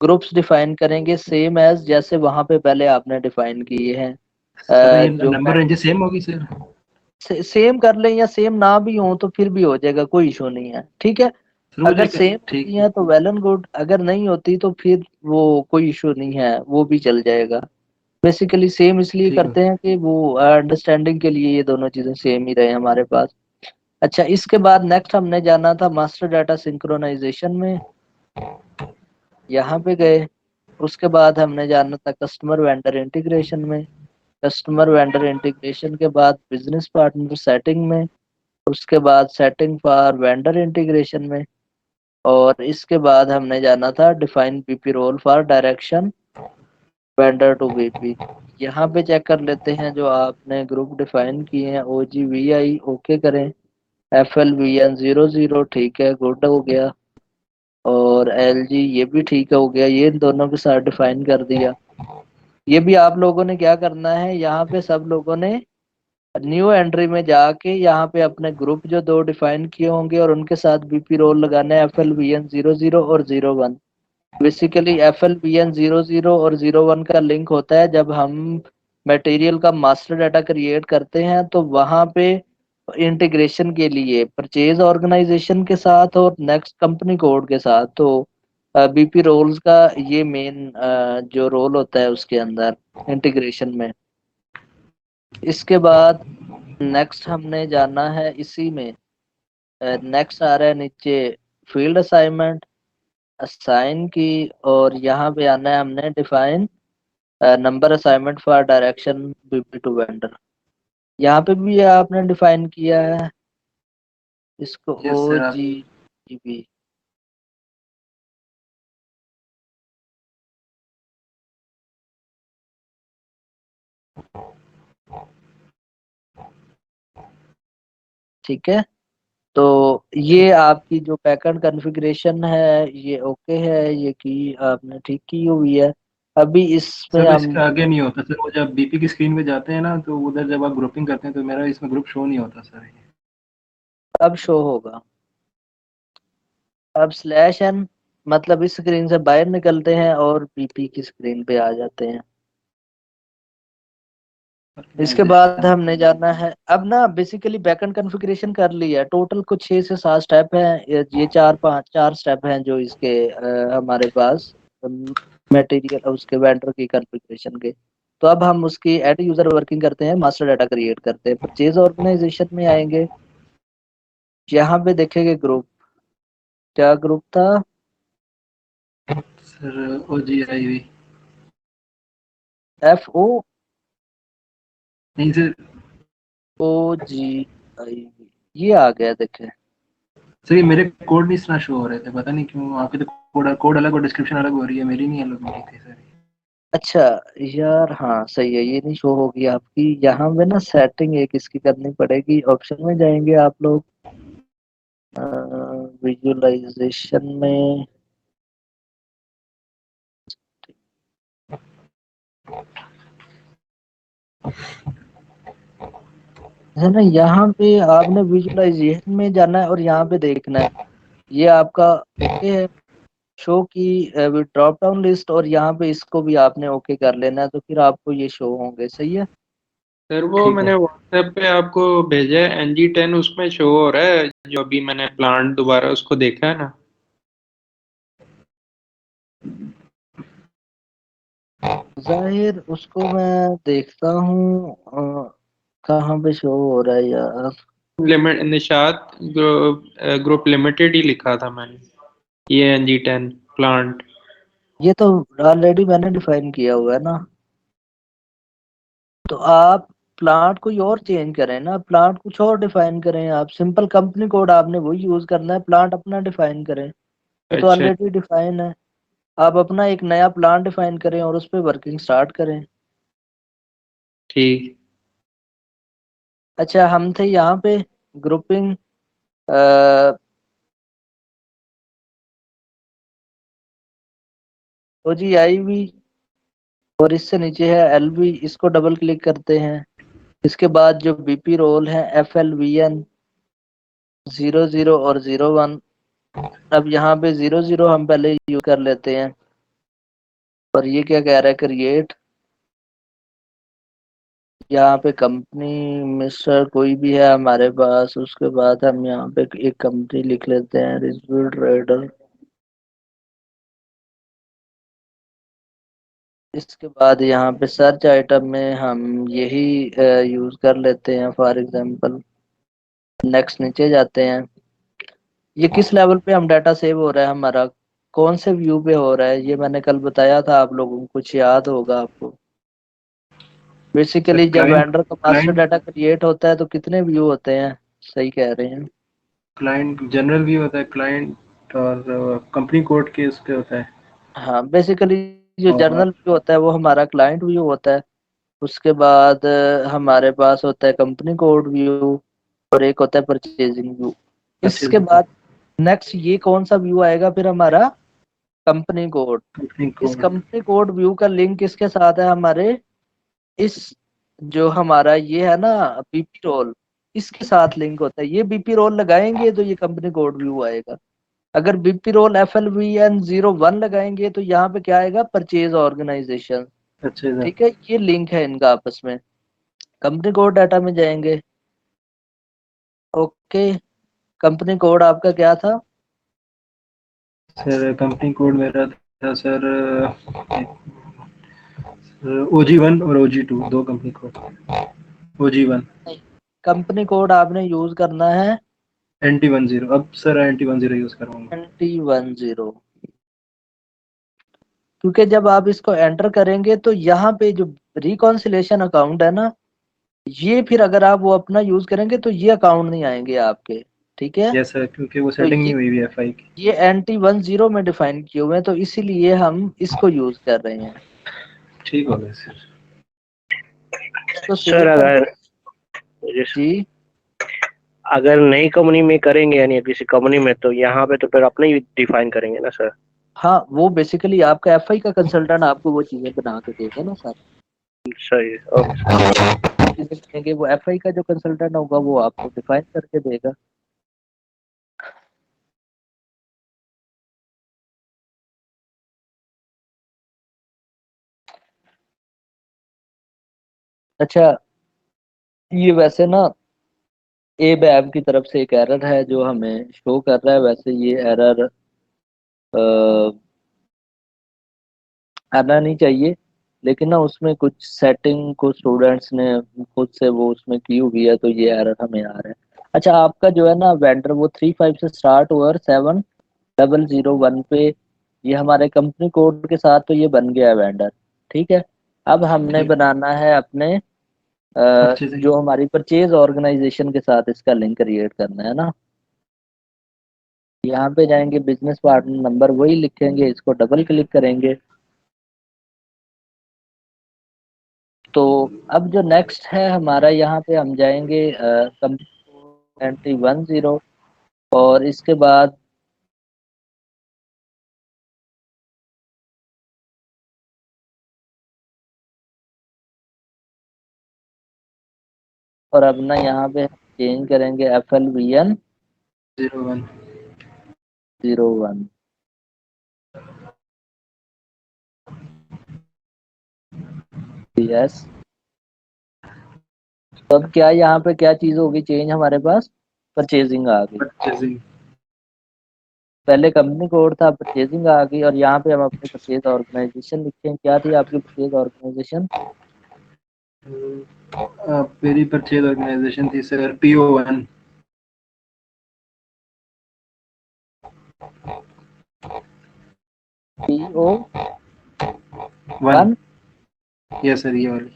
ग्रुप्स डिफाइन करेंगे सेम एज जैसे वहां पे पहले आपने डिफाइन किए हैं। सर ये जो नंबर रेंज सेम होगी सर? सेम कर लें या सेम ना भी हो तो फिर भी हो जाएगा, कोई इशू नहीं है, ठीक है। सर अगर मुझे सेम ठीक होती है। है तो वेल एंड गुड, अगर नहीं होती तो फिर वो कोई इशू नहीं है, वो भी चल जाएगा। बेसिकली सेम इसलिए ठीक है। करते हैं कि वो अंडरस्टैंडिंग के लिए ये दोनों चीजें सेम ही रहे हमारे पास। अच्छा, इसके बाद नेक्स्ट हमने जाना था मास्टर डाटा सिंक्रोनाइजेशन में, यहाँ पे गए। उसके बाद हमने जाना था कस्टमर वेंडर इंटीग्रेशन में। कस्टमर वेंडर इंटीग्रेशन के बाद बिजनेस पार्टनर सेटिंग में। उसके बाद सेटिंग फॉर वेंडर इंटीग्रेशन में। और इसके बाद हमने जाना था define BP role for direction vendor to BP. यहाँ पे चेक कर लेते हैं जो आपने ग्रुप डिफाइन किए हैं। OGVI ओके करें, FLVN00 ठीक है, गुड हो गया। और LG ये भी ठीक हो गया, ये इन दोनों के साथ डिफाइन कर दिया। ये भी आप लोगों ने क्या करना है, यहाँ पे सब लोगों ने न्यू एंट्री में जाके यहाँ पे अपने ग्रुप जो दो डिफाइन किए होंगे और उनके साथ बीपी रोल लगाना है, FLVN00 और 01। बेसिकली FLVN00 और 01 का लिंक होता है जब हम मटेरियल का मास्टर डाटा क्रिएट करते हैं, तो वहां पे इंटीग्रेशन के लिए परचेज ऑर्गेनाइजेशन के साथ और नेक्स्ट कंपनी कोड के साथ, तो बीपी रोल्स का ये मेन जो रोल होता है उसके अंदर इंटीग्रेशन में। इसके बाद नेक्स्ट हमने जाना है इसी में, नेक्स्ट आ रहा है नीचे फील्ड असाइनमेंट, असाइन की। और यहाँ पे आना है हमने define number assignment for direction BP to vendor. यहाँ पे भी आपने डिफाइन किया है इसको, यस ओ सर आप। जी बी। ठीक है, तो ये आपकी जो बैकएंड कॉन्फ़िगरेशन है ये ओके है, ये की आपने ठीक की हुई है। अभी इसमें सर हम इसके आगे नहीं होता सर, वो जब बीपी की स्क्रीन पे जाते हैं ना तो उधर जब आप ग्रुपिंग करते हैं तो मेरा इसमें ग्रुप शो नहीं होता सर। अब शो होगा। अब /n मतलब इस स्क्रीन से बाहर निकलते हैं और बीपी की स्क्रीन पे आ जाते हैं। इसके बाद हमने जाना है, अब ना बेसिकली बैकएंड कॉन्फ़िगरेशन कर लिया है, टोटल कुछ 6 से 7 स्टेप हैं। ये 4 स्टेप हैं जो इसके हमारे पास मटेरियल उसके वेंडर की कॉन्फ़िगरेशन के। तो अब हम उसकी एड यूजर वर्किंग करते हैं, मास्टर डाटा क्रिएट करते हैं, परचेज ऑर्गेनाइजेशन में आएंगे। यहाँ पे देखेंगे ग्रुप, क्या ग्रुप था, सर OGIV FO नहीं सर। OGIV, ये आ गया देखे। सर ये मेरे कोड नहीं इतना शो हो रहे थे, पता नहीं क्यों। आपके तो कोड कोड अलग और डिस्क्रिप्शन अलग हो रही है, मेरी नहीं अलग हो रही थी सर। अच्छा यार, हाँ सही है, ये नहीं शो होगी आपकी। यहाँ पे ना सेटिंग एक इसकी करनी पड़ेगी, ऑप्शन में जाएंगे आप लोग, विजुअलाइजेशन में। है ना, यहाँ पे आपने विजुअलाइजेशन में जाना है और यहाँ पे देखना है ये आपका ओके है, शो की ड्रॉप डाउन लिस्ट, और यहाँ पे इसको भी आपने ओके कर लेना है, तो फिर आपको ये शो होंगे, सही है। सर वो ठीक है, मैंने व्हाट्सएप पे आपको भेजा है NG10, उसमें शो हो रहा है जो अभी मैंने प्लांट दोबारा उसको देखा है ना। जाहिर उसको मैं देखता हूँ कहाँ पे शो हो रहा है यार। लिमिट निशात ग्रुप लिमिटेड ही लिखा था मैंने। ENG10 plant. ये तो ऑलरेडी मैंने डिफाइन किया हुआ है ना। तो आप प्लांट कोई और चेंज करें ना, प्लांट कुछ और डिफाइन करें। आप सिंपल कंपनी कोड आपने वही यूज करना है, प्लांट अपना डिफाइन करें। ये तो अच्छा ऑलरेडी डिफाइन है। आप अपना एक नया प्लान डिफाइन करें और उस पर वर्किंग स्टार्ट करें। ठीक। अच्छा, हम थे यहाँ पे ग्रुपिंग OGIV और इससे नीचे है LV, इसको डबल क्लिक करते हैं। इसके बाद जो BP रोल है FLVN 00 और 01। अब यहाँ पे 00 हम पहले यूज कर लेते हैं। और ये क्या कह रहा है, क्रिएट। यहाँ पे कंपनी मिस्टर कोई भी है हमारे पास, उसके बाद हम यहाँ पे एक कंपनी लिख लेते हैं, रिजविल ट्रेडर। इसके बाद यहाँ पे सर्च आइटम में हम यही यूज कर लेते हैं फॉर एग्जांपल। नेक्स्ट नीचे जाते हैं। ये किस लेवल पे हम डाटा सेव हो रहा है हमारा, कौन से व्यू पे हो रहा है, ये मैंने कल बताया था आप लोगों को, कुछ याद होगा आपको। बेसिकली जब क्लाइंट वेंडर का मास्टर क्लाइंट डाटा क्रिएट होता है तो कितने व्यू होते हैं, सही कह रहे हैं। क्लाइंट जनरल भी होता है, क्लाइंट और कंपनी कोड के उस पे होता है। हाँ, बेसिकली जो और जर्नल व्यू होता है वो हमारा क्लाइंट व्यू होता है। उसके बाद हमारे पास होता है कंपनी कोड व्यू और एक होता है परचेजिंग व्यू। इसके परचेजिंग बाद नेक्स्ट ये कौन सा व्यू आएगा फिर हमारा, कंपनी कोड। कंपनी इस कोड। कंपनी कोड व्यू का लिंक किसके साथ है हमारे, इस जो हमारा ये है ना BP रोल, इसके साथ लिंक होता है। ये BP रोल लगाएंगे तो ये कंपनी कोड व्यू आएगा। अगर BP रोल FLVN 01 लगाएंगे तो यहाँ पे क्या आएगा, परचेज ऑर्गेनाइजेशन। अच्छा सर। ठीक है, ये लिंक है इनका आपस में। कंपनी कोड डाटा में जाएंगे। ओके, कंपनी कोड आपका क्या था। सर कंपनी कोड मेरा था सर OG1 और OG2, दो company code. OG1 company code आपने यूज करना है NT10। अब सर NT10 यूज करूंगा। NT10, क्योंकि जब आप इसको एंटर करेंगे तो यहाँ पे जो रिकॉन्सिलेशन अकाउंट है ना, ये फिर अगर आप वो अपना यूज करेंगे तो ये अकाउंट नहीं आएंगे आपके। ठीक है, यस सर, क्योंकि वो तो सेटिंग नहीं हुई हुई है FI की। ये NT10 में डिफाइन किए हुए हैं, तो इसीलिए हम इसको यूज कर रहे हैं। ठीक हो गया सर। इसको सेव सर कर अगर जी। अगर नई कंपनी में करेंगे यानी किसी कंपनी में, तो यहाँ पे तो फिर अपने ही डिफाइन करेंगे ना सर। हाँ, वो बेसिकली आपका FI का कंसल्टेंट आपको वो चीजें बना के देगा ना सर। सही है, ओके। चीजें बनेंगे, वो FI का जो कंसल्टेंट होगा वो आपको डिफाइन करके देगा। अच्छा, ये वैसे ना ABAP की तरफ से एक एरर है जो हमें शो कर रहा है। वैसे ये एरर आना नहीं चाहिए, लेकिन ना उसमें कुछ सेटिंग को स्टूडेंट्स ने खुद से वो उसमें की हुई है, तो ये एरर हमें आ रहा है। अच्छा, आपका जो है ना वेंडर वो 35 से स्टार्ट हुआ और 7001 पे, ये हमारे कंपनी कोड के साथ तो ये बन गया है वेंडर। ठीक है, अब हमने ठीक। बनाना है अपने परचेजिंग। जो हमारी परचेज ऑर्गेनाइजेशन के साथ इसका लिंक क्रिएट करना है ना। यहाँ पे जाएंगे, बिजनेस पार्टनर नंबर वही लिखेंगे, इसको डबल क्लिक करेंगे। तो अब जो नेक्स्ट है हमारा, यहाँ पे हम जाएंगे NT10 और इसके बाद और अब ना यहाँ पे चेंज करेंगे FLVN 01। 01। यस, तो अब क्या यहाँ पे क्या चीज होगी चेंज हमारे पास, परचेजिंग आ गई। परचेजिंग। पहले कंपनी कोड था, परचेजिंग आ गई। और यहाँ पे हम अपनी परचेज ऑर्गेनाइजेशन लिखते हैं। क्या थी आपकी परचेज ऑर्गेनाइजेशन, मेरी परचेज ऑर्गेनाइजेशन थी सर PO1। PO 1 1। ये सर ये वाली।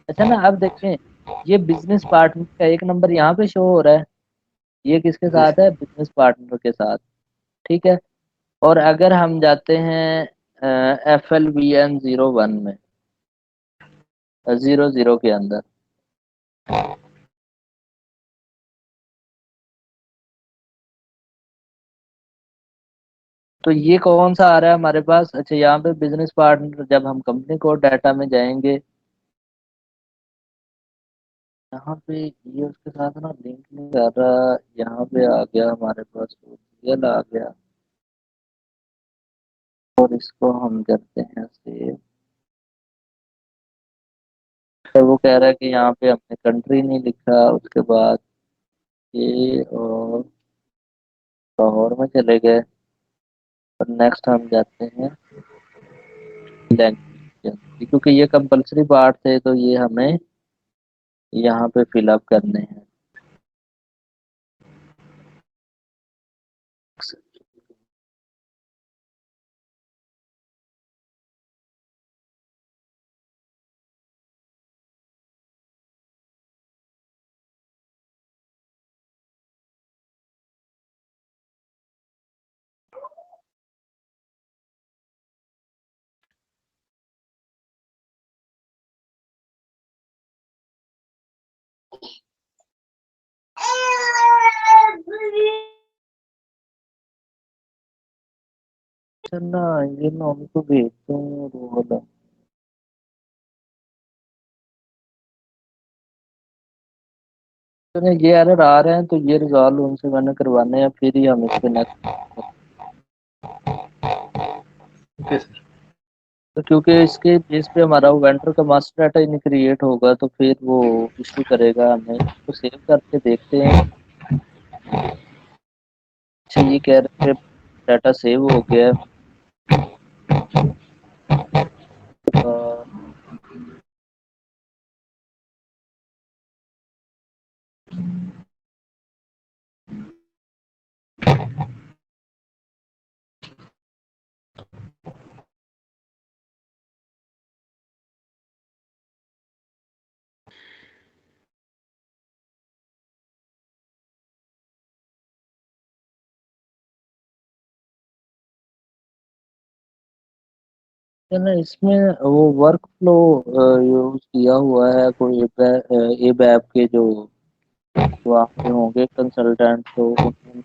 अच्छा ना, अब देखें, ये बिजनेस पार्टनर का एक नंबर यहाँ पे शो हो रहा है, ये किसके जी साथ सर। है? बिजनेस पार्टनर के साथ। ठीक है। और अगर हम जाते हैं FLVN 01 में, 00 के अंदर, तो ये कौन सा आ रहा है हमारे पास? अच्छा, यहाँ पे बिजनेस पार्टनर, जब हम कंपनी कोड डाटा में जाएंगे, यहाँ पे ये उसके साथ ना लिंक नहीं कर रहा। यहाँ पे आ गया हमारे पास, OCL आ गया, और इसको हम करते हैं सेव। तो वो कह रहा है कि यहाँ पे हमने कंट्री नहीं लिखा। उसके बाद ये और लाहौर में चले गए, और नेक्स्ट हम जाते हैं लैंग्वेज, क्योंकि ये कंपलसरी पार्ट थे, तो ये हमें यहाँ पे फिलअप करने हैं। चलना, ये मैं उनको भेजता हूँ, वो वाला। तो ये एरर आ रहे हैं, तो ये रिजॉल्व उनसे मैंने करवाने हैं, फिर ही हम इस पे नेक्स्ट। Okay sir. तो क्योंकि इसके बेस पे हमारा वो वेंडर का मास्टर डाटा ही नहीं क्रिएट होगा, तो फिर वो इशू करेगा हमें। तो सेव करके देखते हैं। अच्छा, ये कह रहे थे डाटा सेव हो गया है। अ, ना, इसमें वो वर्क फ्लो यूज किया हुआ है कोई एबैप के जो वहाँ पे होंगे कंसल्टेंट, तो उन्होंने।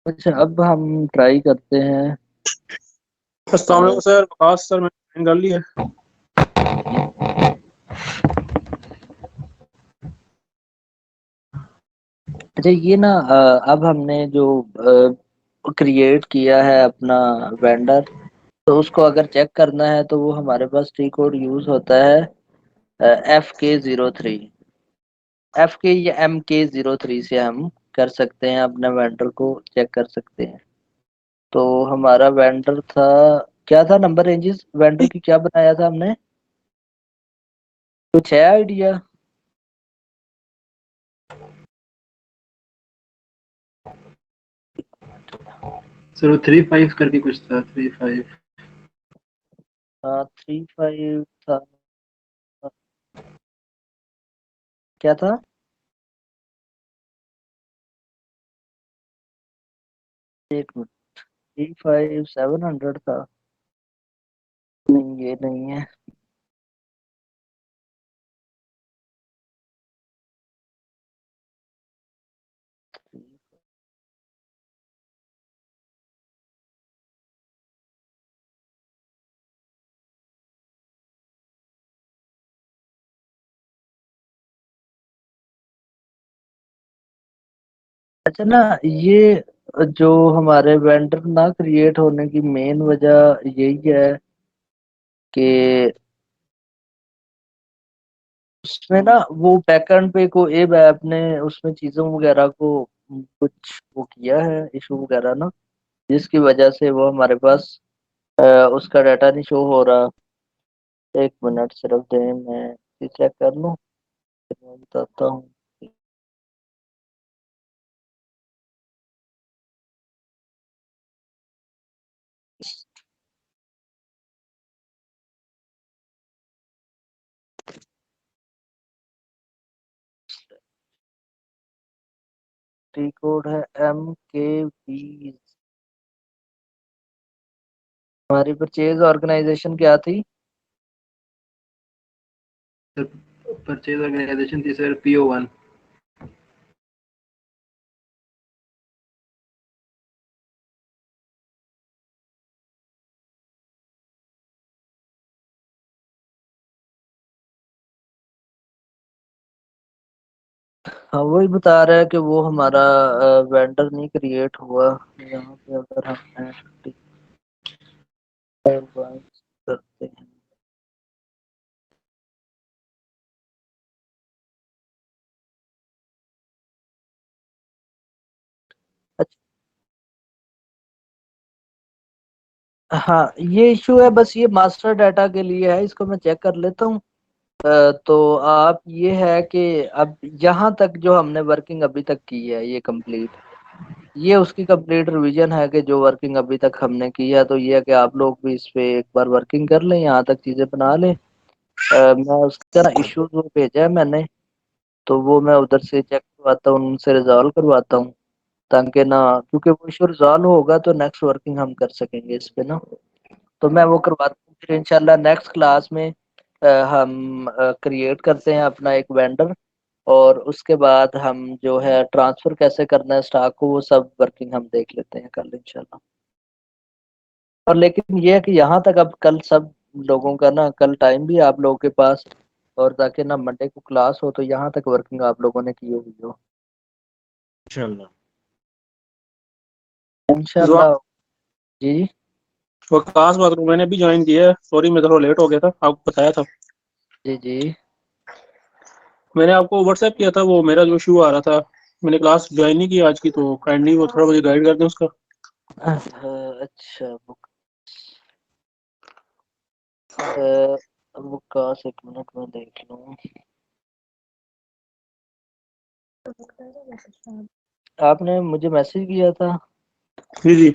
अच्छा, अब हम ट्राई करते हैं। अस्सलाम वालेकुम सर, वकास सर, मैंने कर लिया। अच्छा, ये ना अब हमने जो क्रिएट किया है अपना वेंडर, तो उसको अगर चेक करना है, तो वो हमारे पास टी कोड यूज होता है FK03। FK या MK03 से हम कर सकते हैं, अपने वेंडर को चेक कर सकते हैं। तो हमारा वेंडर था, क्या था नंबर रेंजेस वेंडर की, क्या बनाया था हमने? कुछ है आइडिया? सर वो 3-5 करके कुछ था, 3-5। 35 था। क्या था? एक मिनट, 35700 था। नहीं, ये नहीं है। अच्छा ना, ये जो हमारे वेंडर ना क्रिएट होने की मेन वजह यही है कि उसमें ना वो बैकएंड पे को एब ऐप ने उसमें चीजों वगैरह को कुछ वो किया है इशू वगैरह ना, जिसकी वजह से वो हमारे पास उसका डाटा नहीं शो हो रहा। एक मिनट सिर्फ दें, मैं चेक कर लूँ फिर मैं बताता हूँ। टी कोड है MKV। हमारी परचेज ऑर्गेनाइजेशन क्या थी? सर परचेज ऑर्गेनाइजेशन थी सर PO1। हाँ वही बता रहा है कि वो हमारा वेंडर नहीं क्रिएट हुआ। यहाँ पे अगर हम करते हैं, हाँ ये इशू है, बस ये मास्टर डाटा के लिए है, इसको मैं चेक कर लेता हूँ। तो आप ये है कि अब यहाँ तक जो हमने वर्किंग अभी तक की है ये कंप्लीट, ये उसकी कंप्लीट रिवीजन है कि जो वर्किंग अभी तक हमने की है। तो ये है कि आप लोग भी इस पे एक बार वर्किंग कर लें, यहाँ तक चीजें बना लें। मैं उसका ना इशू जो भेजा है मैंने, तो वो मैं उधर से चेक करवाता हूँ, उनसे रिजॉल्व करवाता हूँ, ताकि ना, क्योंकि वो इशू रिजॉल्व होगा तो नेक्स्ट वर्किंग हम कर सकेंगे इस पे ना। तो मैं वो करवाता हूँ, फिर इंशाल्लाह नेक्स्ट क्लास में हम क्रिएट करते हैं अपना एक वेंडर, और उसके बाद हम जो है ट्रांसफर कैसे करना है स्टॉक को, वो सब वर्किंग हम देख लेते हैं कल इंशाल्लाह। और लेकिन ये है कि यहाँ तक अब कल सब लोगों का ना, कल टाइम भी है आप लोगों के पास, और ताकि ना मंडे को क्लास हो तो यहाँ तक वर्किंग आप लोगों ने की हुई हो इंशाल्लाह। जो इंशाल्लाह। जी वो खास बात को मैंने भी ज्वाइन किया है, सॉरी मैं थोड़ा लेट हो गया था, आपको बताया था। जी जी। मैंने आपको व्हाट्सएप किया था, वो मेरा जो इशू आ रहा था, मैंने क्लास ज्वाइन नहीं की आज की, तो काइंडली वो थोड़ा मुझे गाइड कर दें उसका। अच्छा वो काश एक मिनट में देख लूँ। आपने मुझे मैसेज किया था? जी जी।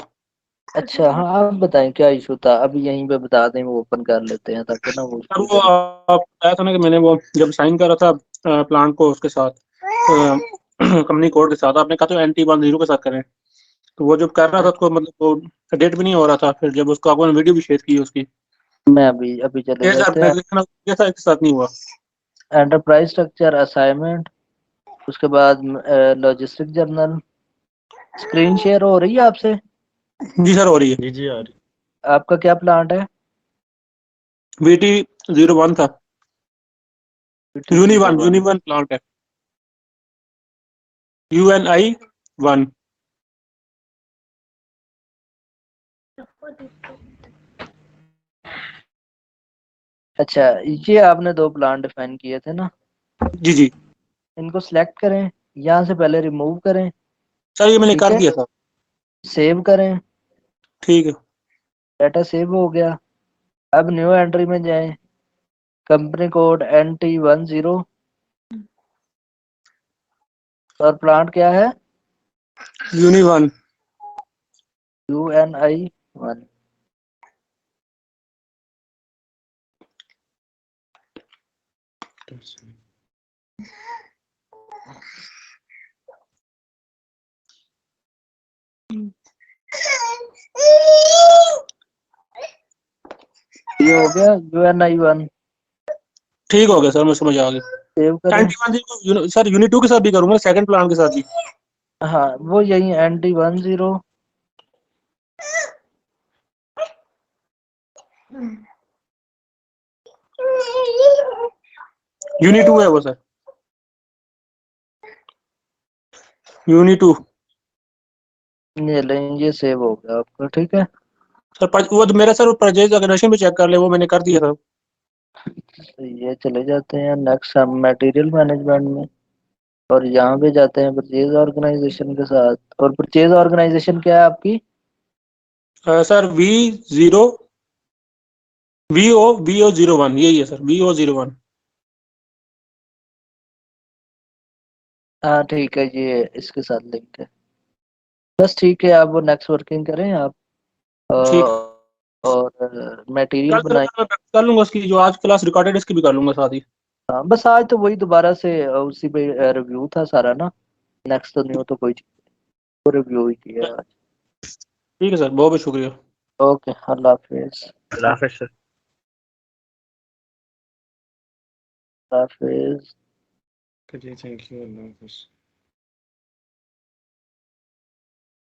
अच्छा हाँ, आप बताएं क्या इशू था, अभी यहीं पे बता दें, वो ओपन कर लेते हैं ताकि ना वो सर इशू वो इधर। आप बताया था ना कि मैंने वो जब साइन करा था प्लांट को उसके साथ कंपनी कोड के साथ, आपने कहा था NT10 के साथ करें, तो वो जब कर रहा था उसको मतलब वो डेट भी नहीं हो रहा था, फिर जब उसको आपने वीडियो भी शेयर की उसकी मैं अभी अभी चले ये सर जाते हैं। लेकिन ये सर इसके साथ नहीं हुआ। एंटरप्राइज स्ट्रक्चर असाइनमेंट, उसके बाद लॉजिस्टिक जर्नल। स्क्रीन शेयर हो रही है आपसे? जी सर हो रही है। जी जी आ रही। आपका क्या प्लांट है? VT01 था, जीरो वन। यूनिवन प्लांट है, UNI1। अच्छा, ये आपने दो प्लांट डिफाइन किए थे ना, जी जी इनको सिलेक्ट करें, यहाँ से पहले रिमूव करें। सर ये मैंने ठीक कर है, दिया था। सेव करें, ठीक है। डाटा सेव हो गया। अब न्यू एंट्री में जाएं, कंपनी कोड NT10, और प्लांट क्या है? यूनिवन। UNI1। ये हो गया UNI1। ठीक हो गया सर, मैं समझ आ गया। सेव करें। 91 सर यूनि 2 के साथ भी करूंगा, सेकंड प्लान के साथ भी। हाँ वो यही NT10। यूनि 2 है वो सर, यूनि 2। ये लें, ये सेव हो गया आपका, ठीक है। सर वो तो मेरा सर परचेज ऑर्गेनाइजेशन भी चेक कर ले, वो मैंने कर दिया था। ये चले जाते हैं नेक्स्ट हम मटेरियल मैनेजमेंट में, और यहाँ पे जाते हैं परचेज ऑर्गेनाइजेशन के साथ। और परचेज ऑर्गेनाइजेशन क्या है आपकी? सर VO01, यही है सर, VO01। हाँ ठीक है, ये इसके साथ लिंक है। बस ठीक है, आप वो नेक्स्ट वर्किंग करें आप, ठीक। और मटेरियल कल सर बनाए। मैं कर लूंगा उसकी, जो आज क्लास रिकॉर्डेड इसकी भी कर लूंगा साथ ही। हाँ बस आज तो वही दोबारा से उसी पे रिव्यू था सारा ना, नेक्स्ट तो नहीं हो तो कोई चीज, वो रिव्यू ही किया आज। ठीक है सर, बहुत बहुत शुक्रिया। ओके, अल्लाह हाफिज। अल्लाह हाफिज सर। अल्लाह हाफिज। जी थैंक यू, अल्लाह हाफिज़।